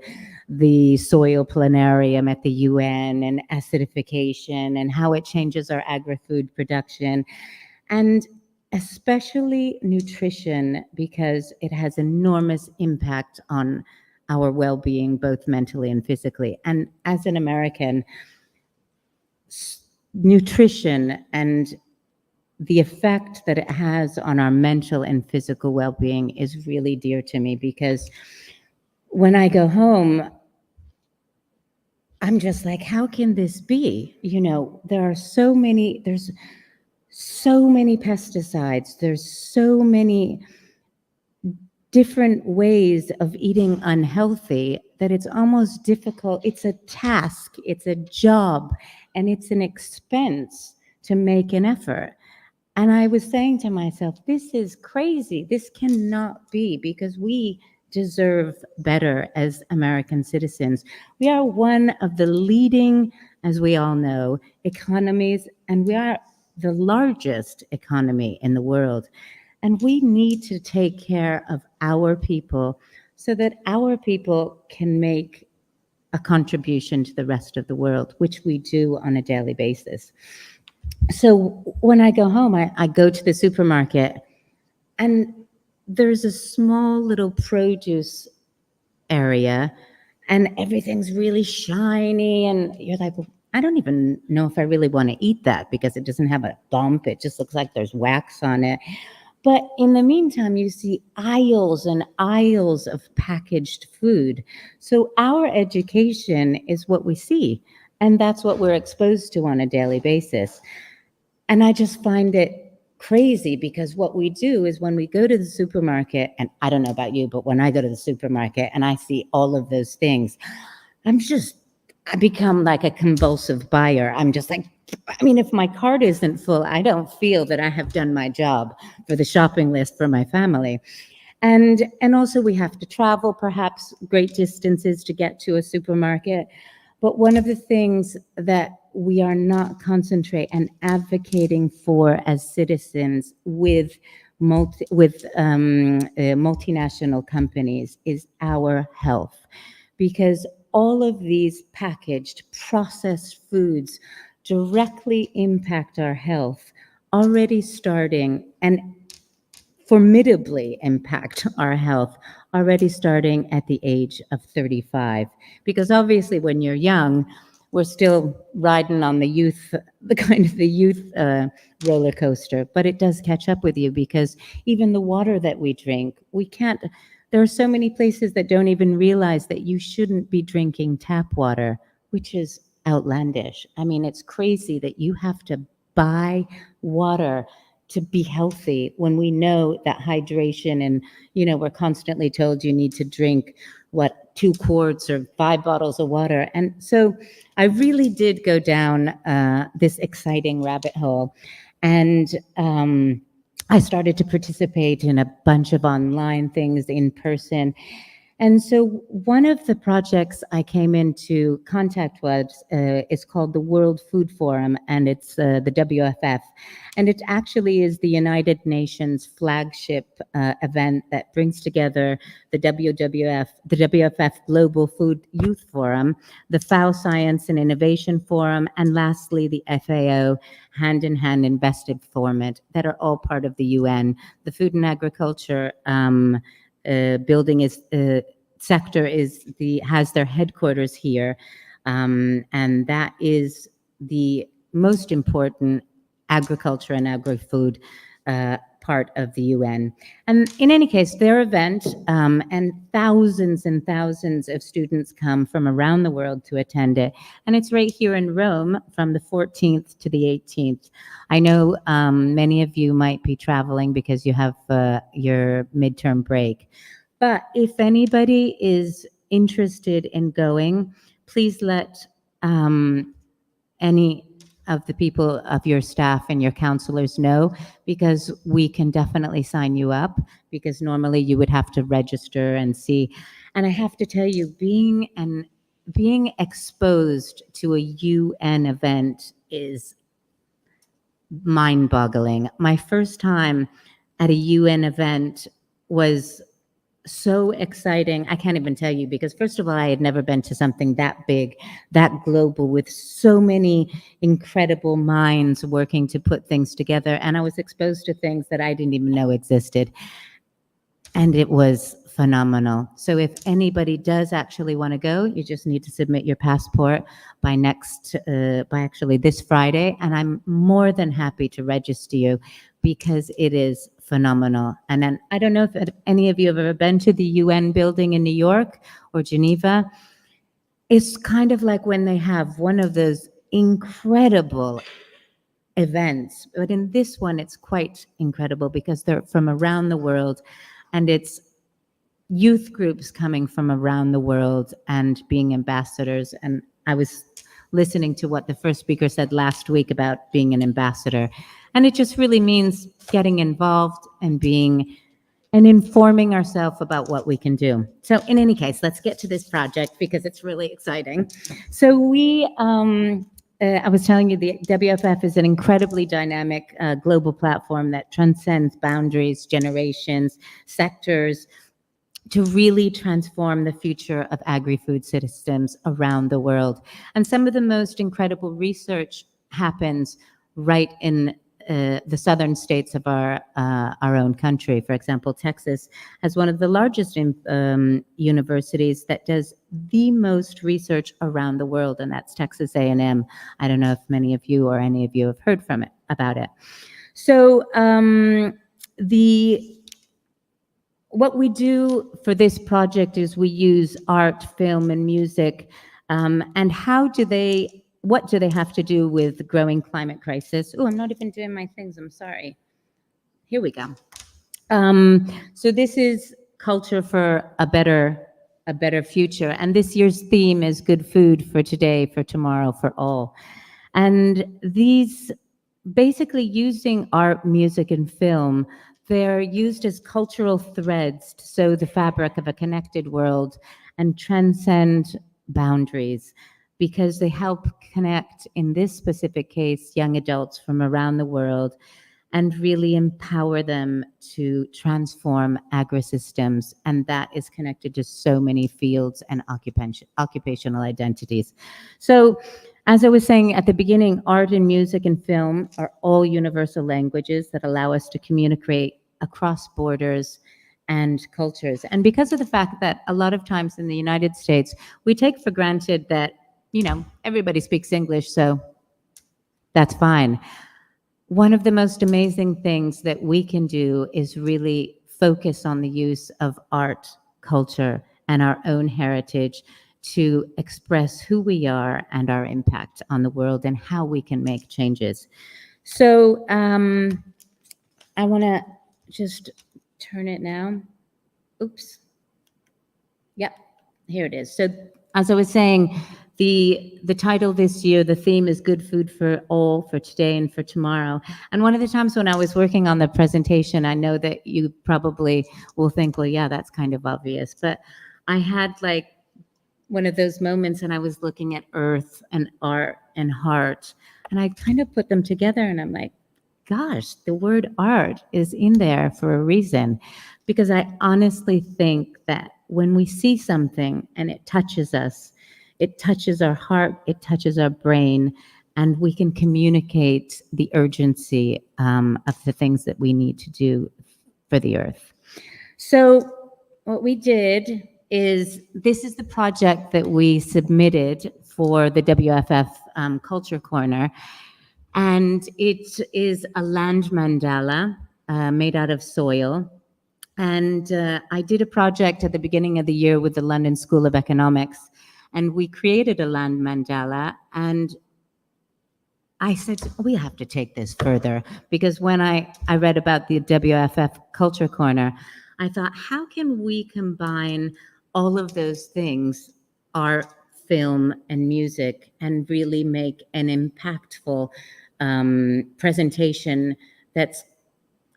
the soil planarium at the UN and acidification and how it changes our agri-food production. And especially nutrition, because it has enormous impact on our well-being, both mentally and physically. And as an American, nutrition and the effect that it has on our mental and physical well-being is really dear to me, because when I go home, I'm just like, how can this be? You know, there's so many pesticides, there's so many different ways of eating unhealthy that it's almost difficult. It's a task, it's a job, and it's an expense to make an effort. And I was saying to myself, this is crazy. This cannot be, because we deserve better as American citizens. We are one of the leading, as we all know, economies, and we are the largest economy in the world. And we need to take care of our people so that our people can make a contribution to the rest of the world, which we do on a daily basis. So when I go home, I go to the supermarket, and there's a small little produce area, and everything's really shiny, and you're like, well, I don't even know if I really want to eat that because it doesn't have a bump. It just looks like there's wax on it. But in the meantime, you see aisles and aisles of packaged food. So our education is what we see, and that's what we're exposed to on a daily basis. And I just find it crazy, because what we do is when we go to the supermarket, and I don't know about you, but when I go to the supermarket and I see all of those things, I become like a compulsive buyer. I'm just like, I mean, if my cart isn't full, I don't feel that I have done my job for the shopping list for my family. And also we have to travel perhaps great distances to get to a supermarket. But one of the things that we are not concentrating and advocating for as citizens with multinational companies is our health, because all of these packaged, processed foods directly impact our health, already starting and formidably impact our health already starting at the age of 35. Because obviously when you're young, we're still riding on the youth, the youth roller coaster, but it does catch up with you, because even the water that we drink, we can't, there are so many places that don't even realize that you shouldn't be drinking tap water, which is outlandish. I mean, it's crazy that you have to buy water to be healthy, when we know that hydration, and we're constantly told you need to drink 2 quarts or 5 bottles of water. And so I really did go down this exciting rabbit hole, and I started to participate in a bunch of online things, in person. And so one of the projects I came into contact with is called the World Food Forum, and it's the WFF. And it actually is the United Nations flagship event that brings together the WWF, the WFF Global Food Youth Forum, the FAO Science and Innovation Forum, and lastly, the FAO Hand-in-Hand Invested Forum, that are all part of the UN. The Food and Agriculture building is sector has their headquarters here, and that is the most important agriculture and agri-food part of the UN. And in any case, their event, and thousands of students come from around the world to attend it. And it's right here in Rome from the 14th to the 18th. I know many of you might be traveling because you have your midterm break. But if anybody is interested in going, please let any of the people of your staff and your counselors know, because we can definitely sign you up, because normally you would have to register and see. And I have to tell you, being exposed to a UN event is mind-boggling. My first time at a UN event was so exciting. I can't even tell you, because first of all, I had never been to something that big, that global, with so many incredible minds working to put things together. And I was exposed to things that I didn't even know existed. And it was phenomenal. So if anybody does actually want to go, you just need to submit your passport by actually this Friday. And I'm more than happy to register you, because it is phenomenal. And then I don't know if any of you have ever been to the UN building in New York or Geneva. It's kind of like when they have one of those incredible events, but in this one, it's quite incredible because they're from around the world, and it's youth groups coming from around the world and being ambassadors. And I was listening to what the first speaker said last week about being an ambassador. And it just really means getting involved and informing ourselves about what we can do. So in any case, let's get to this project, because it's really exciting. So I was telling you, the WFF is an incredibly dynamic global platform that transcends boundaries, generations, sectors, to really transform the future of agri-food systems around the world. And some of the most incredible research happens right in the southern states of our own country. For example, Texas has one of the largest universities that does the most research around the world, and that's Texas A&M. I don't know if many of you or any of you have heard about it. So what we do for this project is we use art, film, and music. And what do they have to do with the growing climate crisis? Oh, I'm not even doing my things, I'm sorry. Here we go. So this is Culture for a Better Future. And this year's theme is Good Food for Today, for Tomorrow, for All. And these, basically using art, music, and film, they're used as cultural threads to sew the fabric of a connected world and transcend boundaries, because they help connect, in this specific case, young adults from around the world, and really empower them to transform agrisystems. And that is connected to so many fields and occupational identities. So, as I was saying at the beginning, art and music and film are all universal languages that allow us to communicate across borders and cultures. And because of the fact that a lot of times in the United States, we take for granted that, everybody speaks English, so that's fine. One of the most amazing things that we can do is really focus on the use of art, culture, and our own heritage to express who we are and our impact on the world and how we can make changes. So I want to just turn it now. Oops. Yep, here it is. So as I was saying, the title this year, the theme is Good Food for All, for today and for tomorrow. And one of the times when I was working on the presentation, I know that you probably will think, well, yeah, that's kind of obvious. But I had like one of those moments and I was looking at earth and art and heart, and I kind of put them together and I'm like, gosh, the word art is in there for a reason, because I honestly think that when we see something and it touches us, it touches our heart, it touches our brain, and we can communicate the urgency of the things that we need to do for the earth. So what we did is, this is the project that we submitted for the WFF Culture Corner. And it is a land mandala made out of soil. And I did a project at the beginning of the year with the London School of Economics, and we created a land mandala. And I said, we have to take this further, because when I read about the WFF Culture Corner, I thought, how can we combine all of those things, art, film, and music, and really make an impactful presentation that's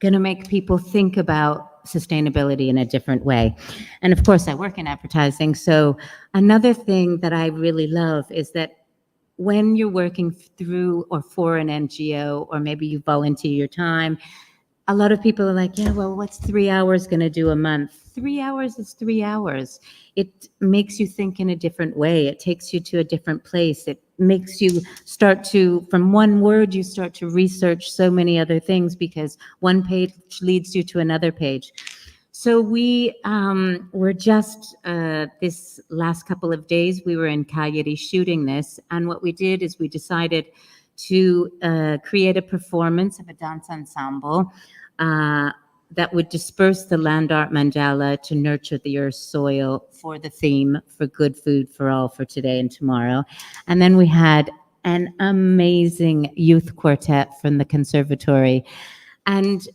going to make people think about sustainability in a different way. And of course, I work in advertising. So another thing that I really love is that when you're working through or for an NGO, or maybe you volunteer your time, a lot of people are like, yeah, well, what's 3 hours going to do a month? 3 hours is 3 hours. It makes you think in a different way. It takes you to a different place. It makes you start to, from one word, you start to research so many other things, because one page leads you to another page. So we were just, this last couple of days, we were in Cagliari shooting this. And what we did is we decided to create a performance of a dance ensemble that would disperse the land art mandala to nurture the earth's soil for the theme for good food for all, for today and tomorrow. And then we had an amazing youth quartet from the conservatory. And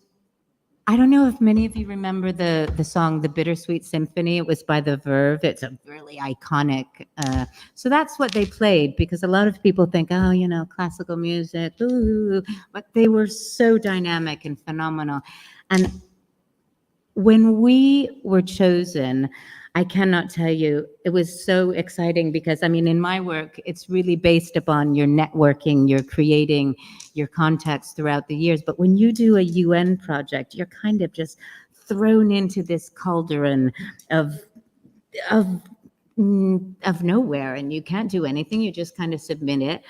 I don't know if many of you remember the song, The Bittersweet Symphony. It was by The Verve. It's a really iconic. So that's what they played, because a lot of people think, oh, classical music, ooh, but they were so dynamic and phenomenal. And when we were chosen, I cannot tell you, it was so exciting, because, in my work, it's really based upon your networking, you're creating your contacts throughout the years. But when you do a UN project, you're kind of just thrown into this cauldron of nowhere, and you can't do anything. You just kind of submit it.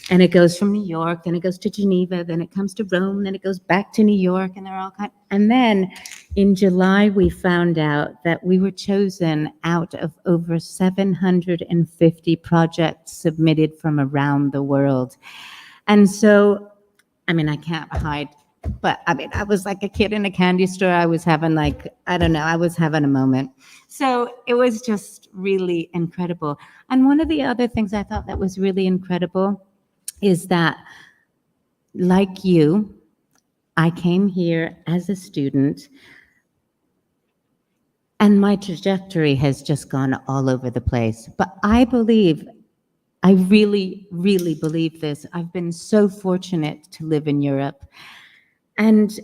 And it goes from New York, then it goes to Geneva, then it comes to Rome, then it goes back to New York, and they're all kind. And then in July, we found out that we were chosen out of over 750 projects submitted from around the world. And so, I can't hide, but I was like a kid in a candy store. I was having I was having a moment. So it was just really incredible. And one of the other things I thought that was really incredible is that, like you, I came here as a student, and my trajectory has just gone all over the place. But I really, really believe this. I've been so fortunate to live in Europe, and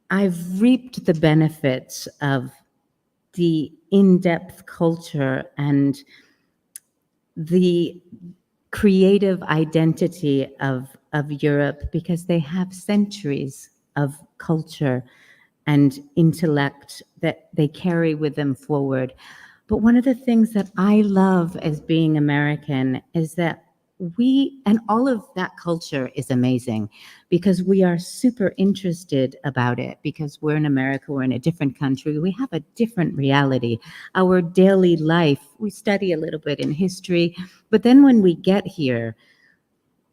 I've reaped the benefits of the in-depth culture and the creative identity of Europe, because they have centuries of culture and intellect that they carry with them forward. But one of the things that I love as being American is that and all of that culture is amazing because we are super interested about it, because we're in America, we're in a different country, we have a different reality. Our daily life, we study a little bit in history, but then when we get here,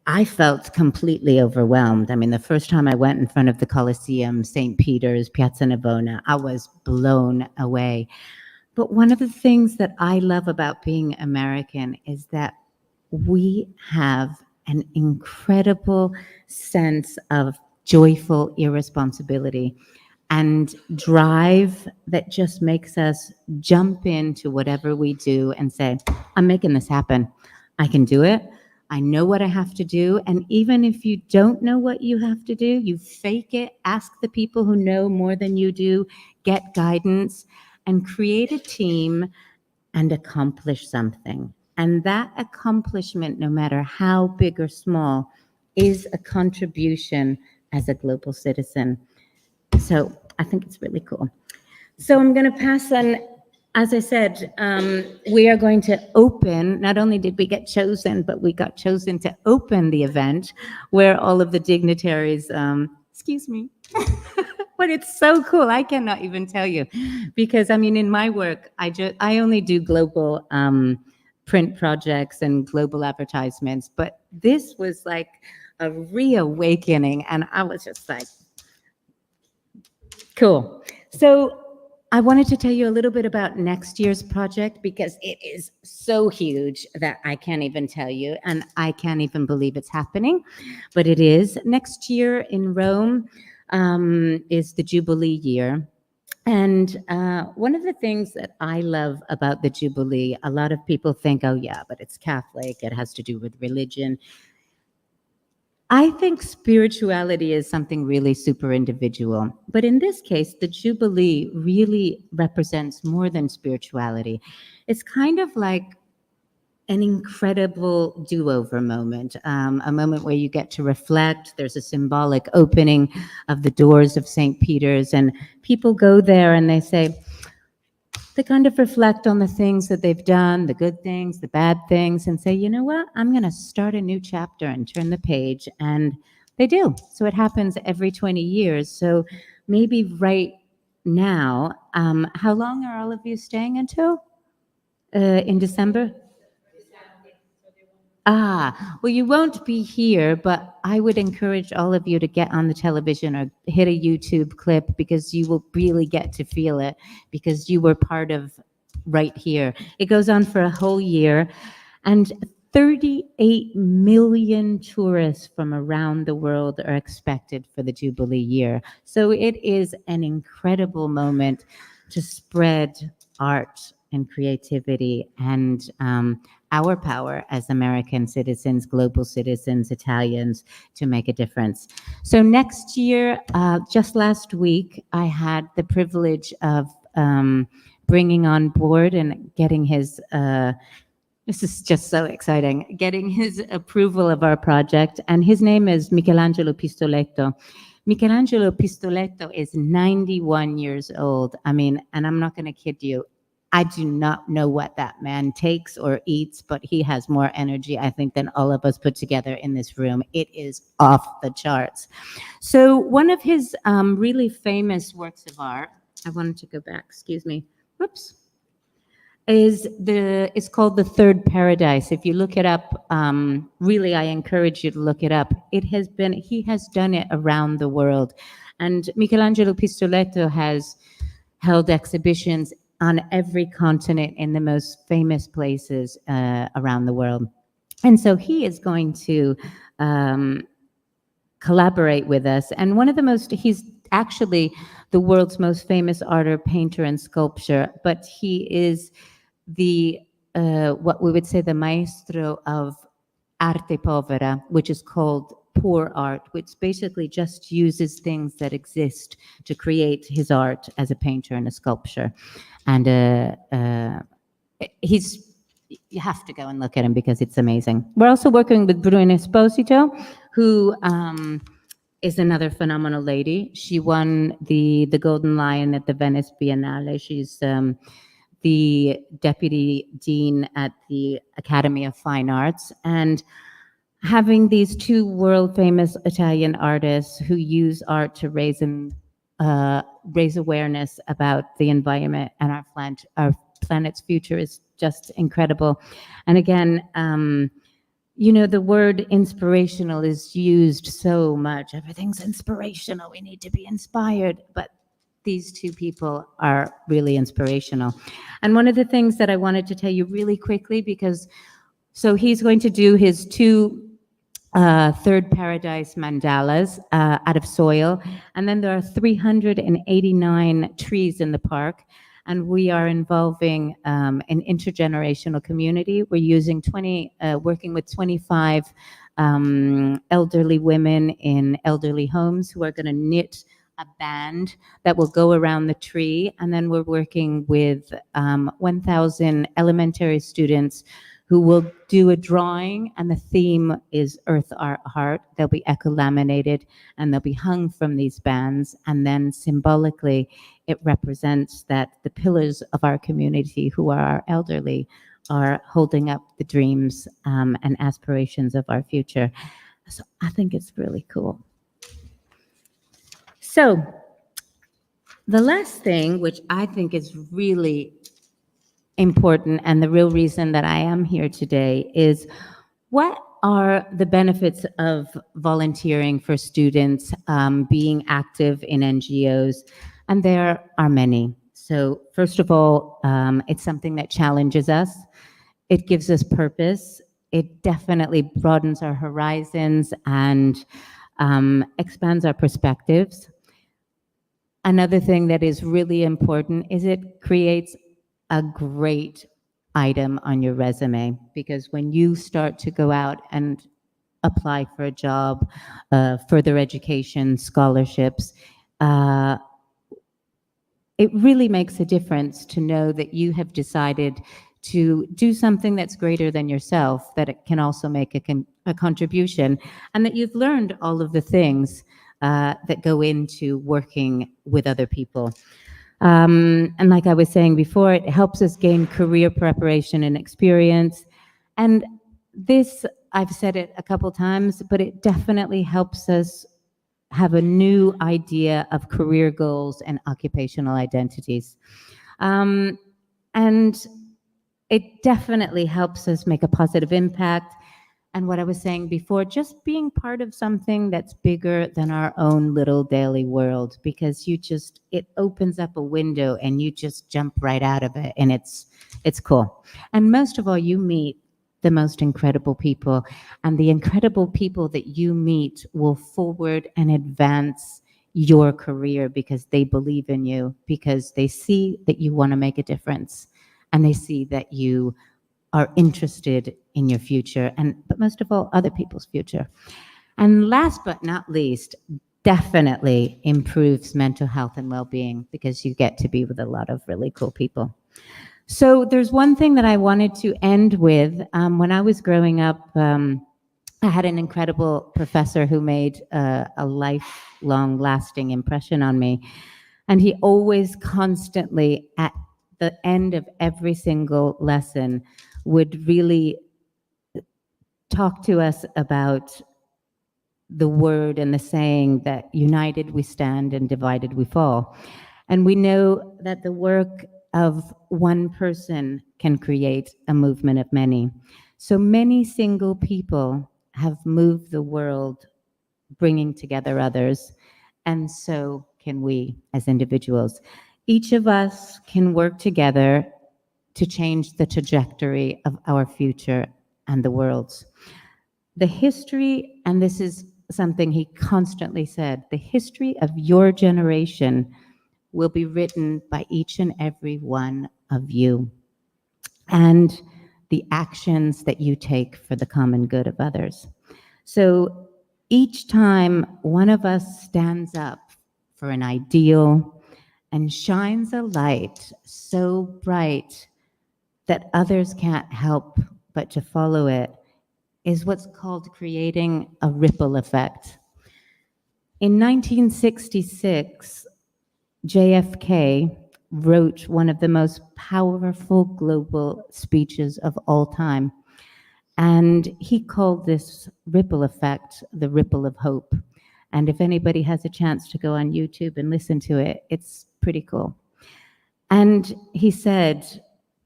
I felt completely overwhelmed. I mean, the first time I went in front of the Colosseum, St. Peter's, Piazza Navona, I was blown away. But one of the things that I love about being American is that we have an incredible sense of joyful irresponsibility and drive that just makes us jump into whatever we do and say, I'm making this happen. I can do it. I know what I have to do. And even if you don't know what you have to do, you fake it, ask the people who know more than you do, get guidance, and create a team and accomplish something. And that accomplishment, no matter how big or small, is a contribution as a global citizen. So I think it's really cool. So I'm going to pass on. As I said, we are going to open, not only did we get chosen, but we got chosen to open the event where all of the dignitaries, excuse me, but it's so cool. I cannot even tell you, because I mean, in my work, I only do global print projects and global advertisements, but this was like a reawakening, and I was just like, cool. So I wanted to tell you a little bit about next year's project because it is so huge that I can't even tell you, and I can't even believe it's happening, but it is. Next year in Rome is the Jubilee year. And one of the things that I love about the Jubilee, a lot of people think, oh yeah, but it's Catholic, it has to do with religion. I think spirituality is something really super individual. But in this case, the Jubilee really represents more than spirituality. It's kind of like an incredible do-over moment, a moment where you get to reflect. There's a symbolic opening of the doors of St. Peter's, and people go there and they kind of reflect on the things that they've done, the good things, the bad things, and say, you know what, I'm going to start a new chapter and turn the page. And they do. So it happens every 20 years. So maybe right now, how long are all of you staying until? In December? Well, you won't be here, but I would encourage all of you to get on the television or hit a YouTube clip, because you will really get to feel it, because you were part of right here. It goes on for a whole year, and 38 million tourists from around the world are expected for the Jubilee year. So it is an incredible moment to spread art and creativity and our power as American citizens, global citizens, Italians, to make a difference. So next year, just last week, I had the privilege of bringing on board and getting his, this is just so exciting, getting his approval of our project. And his name is Michelangelo Pistoletto. Michelangelo Pistoletto is 91 years old. I mean, and I'm not going to kid you, I do not know what that man takes or eats, but he has more energy, I think, than all of us put together in this room. It is off the charts. So one of his really famous works of art, I wanted to go back, excuse me, whoops, it's called The Third Paradise. If you look it up, really, I encourage you to look it up. He has done it around the world. And Michelangelo Pistoletto has held exhibitions on every continent in the most famous places around the world. And so he is going to collaborate with us. And he's actually the world's most famous artist, painter, and sculptor, but he is what we would say the maestro of arte povera, which is called poor art, which basically just uses things that exist to create his art as a painter and a sculptor. And you have to go and look at him because it's amazing. We're also working with Bruno Esposito, who is another phenomenal lady. She won the Golden Lion at the Venice Biennale. She's the deputy dean at the Academy of Fine Arts, and having these two world famous Italian artists who use art to raise awareness about the environment and our planet's future is just incredible. And again, you know, the word inspirational is used so much. Everything's inspirational. We need to be inspired. But these two people are really inspirational. And one of the things that I wanted to tell you really quickly, because so he's going to do his two Third Paradise mandalas out of soil. And then there are 389 trees in the park. And we are involving an intergenerational community. We're using working with 25 elderly women in elderly homes who are going to knit a band that will go around the tree. And then we're working with 1,000 elementary students who will do a drawing, and the theme is Earth, Our Heart. They'll be eco-laminated, and they'll be hung from these bands, and then symbolically, it represents that the pillars of our community, who are our elderly, are holding up the dreams and aspirations of our future. So I think it's really cool. So the last thing, which I think is really important, and the real reason that I am here today, is what are the benefits of volunteering for students, being active in NGOs? And there are many. So first of all, it's something that challenges us. It gives us purpose. It definitely broadens our horizons and expands our perspectives. Another thing that is really important is it creates a great item on your resume, because when you start to go out and apply for a job, further education, scholarships, it really makes a difference to know that you have decided to do something that's greater than yourself, that it can also make a contribution, and that you've learned all of the things that go into working with other people. And like I was saying before, it helps us gain career preparation and experience. And this, I've said it a couple times, but it definitely helps us have a new idea of career goals and occupational identities. And it definitely helps us make a positive impact. And what I was saying before, just being part of something that's bigger than our own little daily world, because it opens up a window and you just jump right out of it, and it's cool. And most of all, you meet the most incredible people, and the incredible people that you meet will forward and advance your career because they believe in you, because they see that you want to make a difference, and they see that you are interested in your future, but most of all, other people's future. And last but not least, definitely improves mental health and well-being, because you get to be with a lot of really cool people. So there's one thing that I wanted to end with. When I was growing up, I had an incredible professor who made a lifelong lasting impression on me. And he always constantly, at the end of every single lesson, would really talk to us about the word and the saying that united we stand and divided we fall. And we know that the work of one person can create a movement of many. So many single people have moved the world, bringing together others, and so can we as individuals. Each of us can work together to change the trajectory of our future and the world's. The history, and this is something he constantly said, the history of your generation will be written by each and every one of you, and the actions that you take for the common good of others. So each time one of us stands up for an ideal and shines a light so bright that others can't help but to follow it, is what's called creating a ripple effect. In 1966, JFK wrote one of the most powerful global speeches of all time. And he called this ripple effect the ripple of hope. And if anybody has a chance to go on YouTube and listen to it, it's pretty cool. And he said,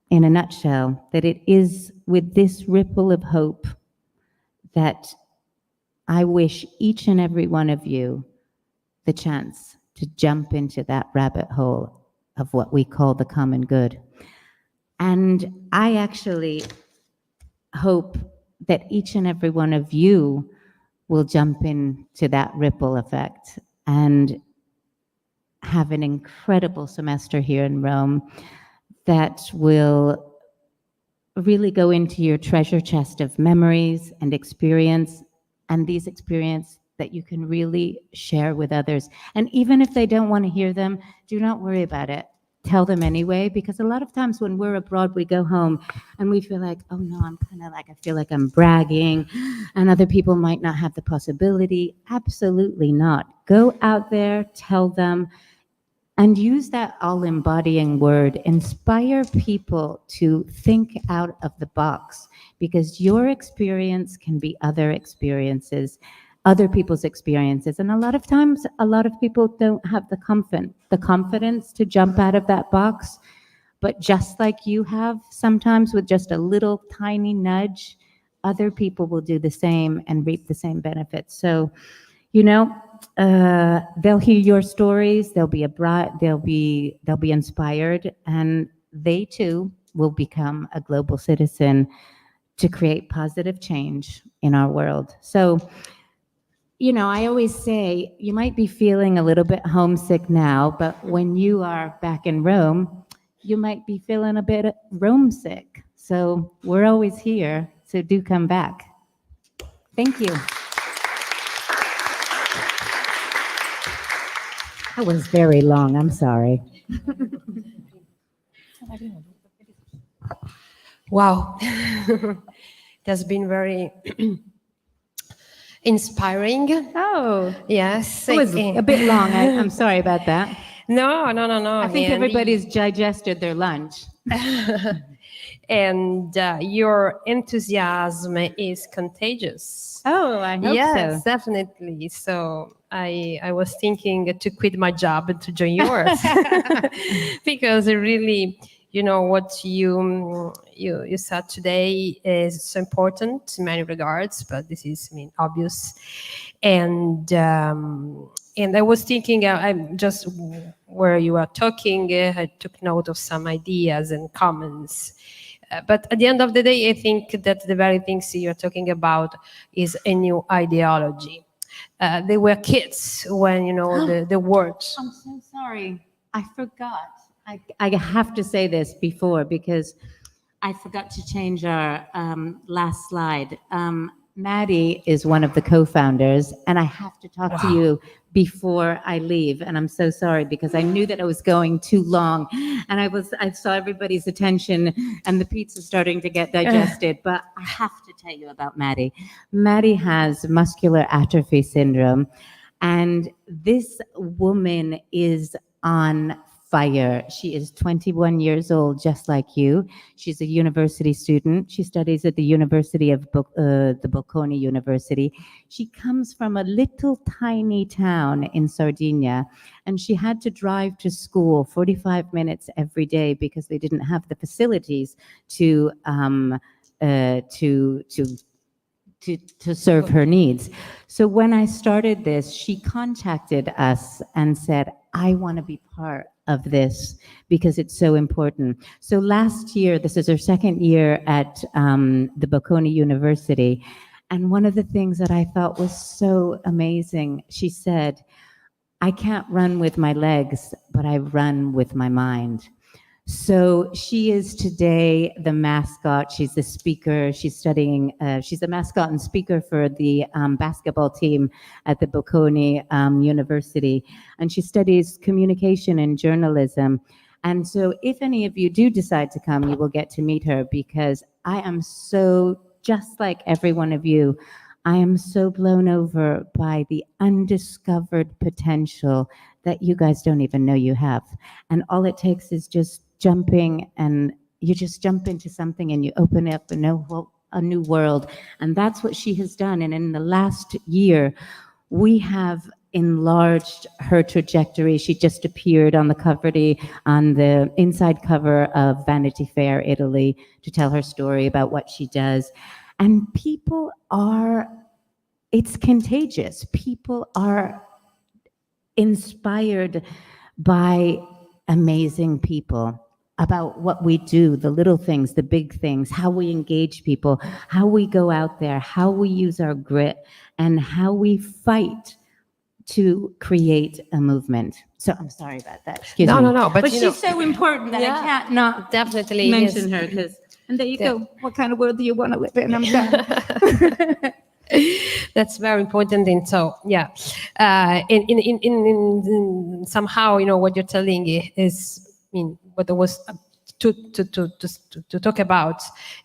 in a nutshell, that it is with this ripple of hope that I wish each and every one of you the chance to jump into that rabbit hole of what we call the common good. And I actually hope that each and every one of you will jump into that ripple effect and have an incredible semester here in Rome that will really go into your treasure chest of memories and experience, and these experiences that you can really share with others. And even if they don't want to hear them, do not worry about it. Tell them anyway, because a lot of times when we're abroad, we go home and we feel like, oh no, I'm kind of like, I feel like I'm bragging and other people might not have the possibility. Absolutely not. Go out there, tell them, and use that all-embodying word. Inspire people to think out of the box, because your experience can be other experiences, other people's experiences. And a lot of times, a lot of people don't have the confidence to jump out of that box. But just like you have, sometimes with just a little tiny nudge, other people will do the same and reap the same benefits. So, you know, they'll hear your stories, they'll be inspired, and they too will become a global citizen to create positive change in our world. So, you know, I always say you might be feeling a little bit homesick now, but when you are back in Rome, you might be feeling a bit Rome sick. So we're always here, so do come back. Thank you. That was very long, I'm sorry.
Wow. It has been very inspiring.
Oh,
Yes.
it was a bit long. I'm sorry about that.
No.
I think everybody's digested their lunch.
And your enthusiasm is contagious.
Oh, I hope
Yes,
so.
definitely. So I was thinking to quit my job and to join yours because it really, you know, what you said today is so important in many regards, but this is, I mean, obvious. And I was thinking, I'm just where you are talking, I took note of some ideas and comments. But at the end of the day, I think that the very things you're talking about is a new ideology. They were kids when, you know, the words.
I'm so sorry. I forgot. I have to say this before because I forgot to change our last slide. Maddie is one of the co-founders, and I have to talk to you before I leave. And I'm so sorry because I knew that I was going too long, and I saw everybody's attention, and the pizza's starting to get digested. But I have to tell you about Maddie. Maddie has muscular atrophy syndrome, and this woman is on fire. She is 21 years old, just like you. She's a university student. She studies at the University of the Bocconi University. She comes from a little tiny town in Sardinia, and she had to drive to school 45 minutes every day because they didn't have the facilities to serve her needs. So when I started this, she contacted us and said, I want to be part of this because it's so important. So last year, this is her second year at the Bocconi University. And one of the things that I thought was so amazing, she said, I can't run with my legs, but I run with my mind. So she is today the mascot. She's the speaker. She's studying, she's the mascot and speaker for the basketball team at the Bocconi University. And she studies communication and journalism. And so if any of you do decide to come, you will get to meet her because I am so, just like every one of you, I am so blown over by the undiscovered potential that you guys don't even know you have. And all it takes is just jumping, and you just jump into something and you open up a new world. And that's what she has done. And in the last year, we have enlarged her trajectory. She just appeared on the inside cover of Vanity Fair Italy to tell her story about what she does. And it's contagious. People are inspired by amazing people, about what we do, the little things, the big things, how we engage people, how we go out there, how we use our grit, and how we fight to create a movement. So I'm sorry about that. Excuse me.
No. But
she's so important that I can't not
definitely
mention her. And there you go. What kind of world do you want to live in? I'm done.
That's very important. And so, yeah, in somehow, what you're telling is, what there was to talk about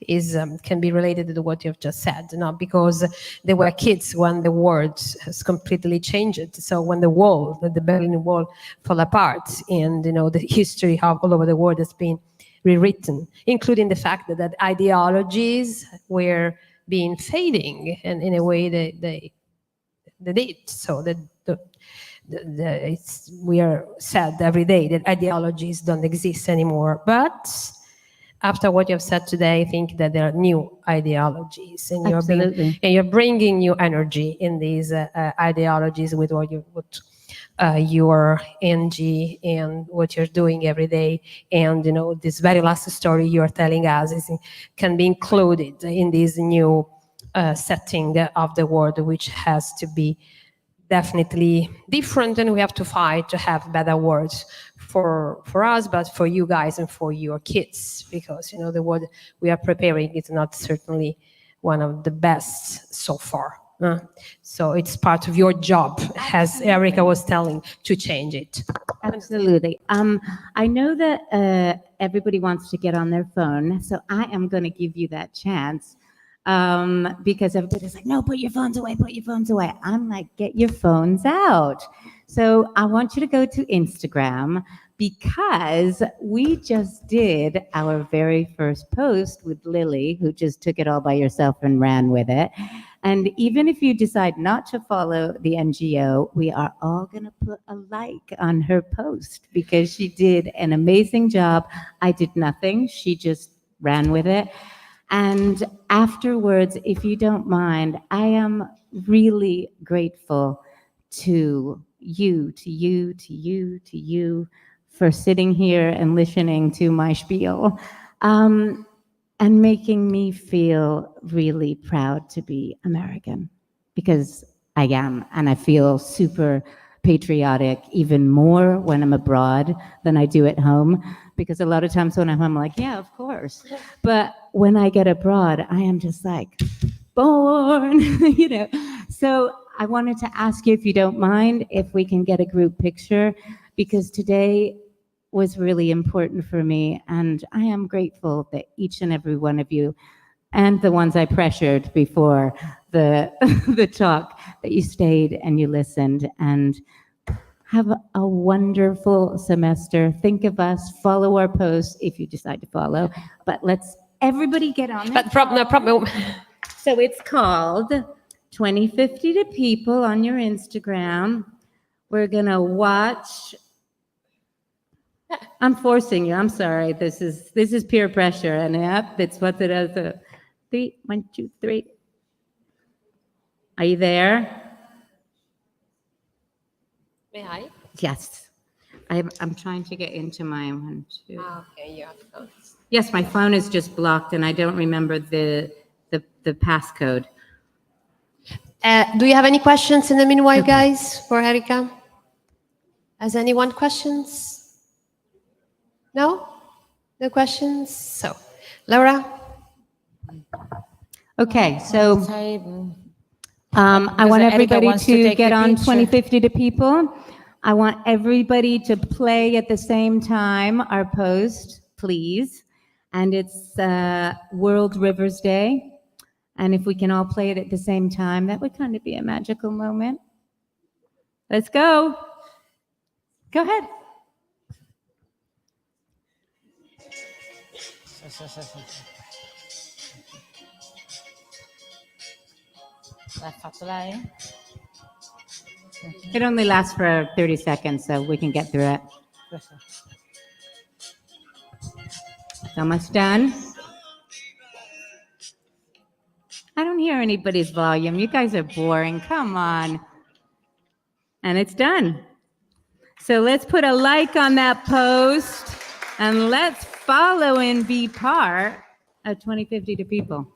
is can be related to what you've just said, because they were kids when the world has completely changed. So when the Berlin Wall fell apart, and the history of all over the world has been rewritten, including the fact that ideologies were being fading, and in a way they did. So that we are sad every day that ideologies don't exist anymore. But after what you have said today, I think that there are new ideologies, and you're bringing new energy in these ideologies with your energy and what you're doing every day. And this very last story you are telling us can be included in this new setting of the world, which has to be definitely different, and we have to fight to have better words for us, but for you guys and for your kids, because the word we are preparing is not certainly one of the best so far. So it's part of your job, as Erica was telling, to change it.
Absolutely. I know that everybody wants to get on their phone, so I am going to give you that chance. Because everybody's like, no, put your phones away, put your phones away. I'm like, get your phones out. So I want you to go to Instagram, because we just did our very first post with Lily, who just took it all by herself and ran with it. And even if you decide not to follow the NGO, we are all going to put a like on her post, because she did an amazing job. I did nothing. She just ran with it. And afterwards, if you don't mind, I am really grateful to you for sitting here and listening to my spiel, and making me feel really proud to be American, because I am, and I feel super patriotic even more when I'm abroad than I do at home, because a lot of times when I'm home, I'm like, yeah, of course. But when I get abroad, I am just like, born, So I wanted to ask you, if you don't mind, if we can get a group picture, because today was really important for me, and I am grateful that each and every one of you, and the ones I pressured before the talk, that you stayed and you listened. And have a wonderful semester. Think of us, follow our posts if you decide to follow, but let's everybody get on there.
But no problem.
So it's called 2050 to People on your Instagram. We're gonna watch. I'm forcing you. I'm sorry. This is peer pressure, and that's what it is. 3, 1, 2, 3. Are you there?
May I?
Yes. I'm trying to get into my 1, 2.
Okay, you have phones.
Yes, my phone is just blocked, and I don't remember the passcode.
Do you have any questions in the meanwhile, guys, for Erica? Has anyone questions? No? No questions? So, Laura?
Okay, so I want everybody to get on 2050 to People. I want everybody to play at the same time our post, please. And it's World Rivers Day. And if we can all play it at the same time, that would kind of be a magical moment. Let's go. Go ahead.
L'ha fatto lei?
It only lasts for 30 seconds, so we can get through it. It's almost done. I don't hear anybody's volume. You guys are boring. Come on. And it's done. So let's put a like on that post and let's follow and be part of 2050 to people.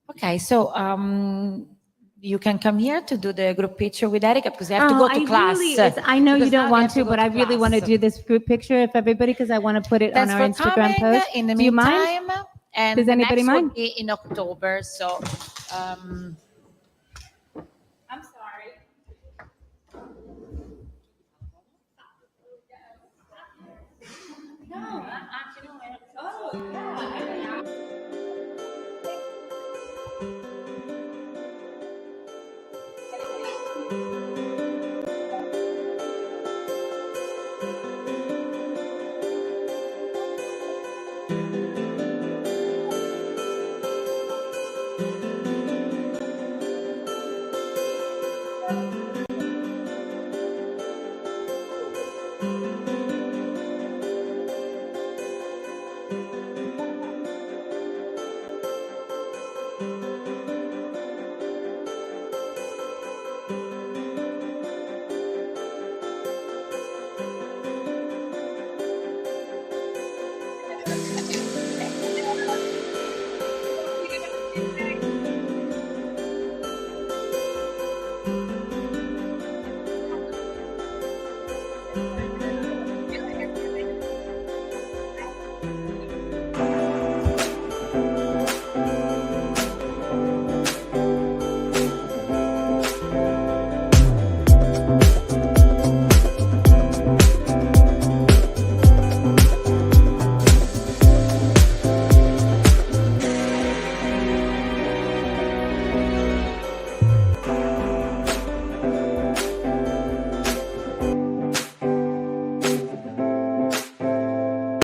Okay, so you can come here to do the group picture with Erika because I have to go to class.
I know you
Because
don't
now
want
we have
to, but I really want to
class.
do this group picture of everybody because I want to put it
Thanks
on our
for
Instagram
coming.
post.
In the
Do you mind?
meantime, and
Does
the
anybody
next will
mind?
be in October. So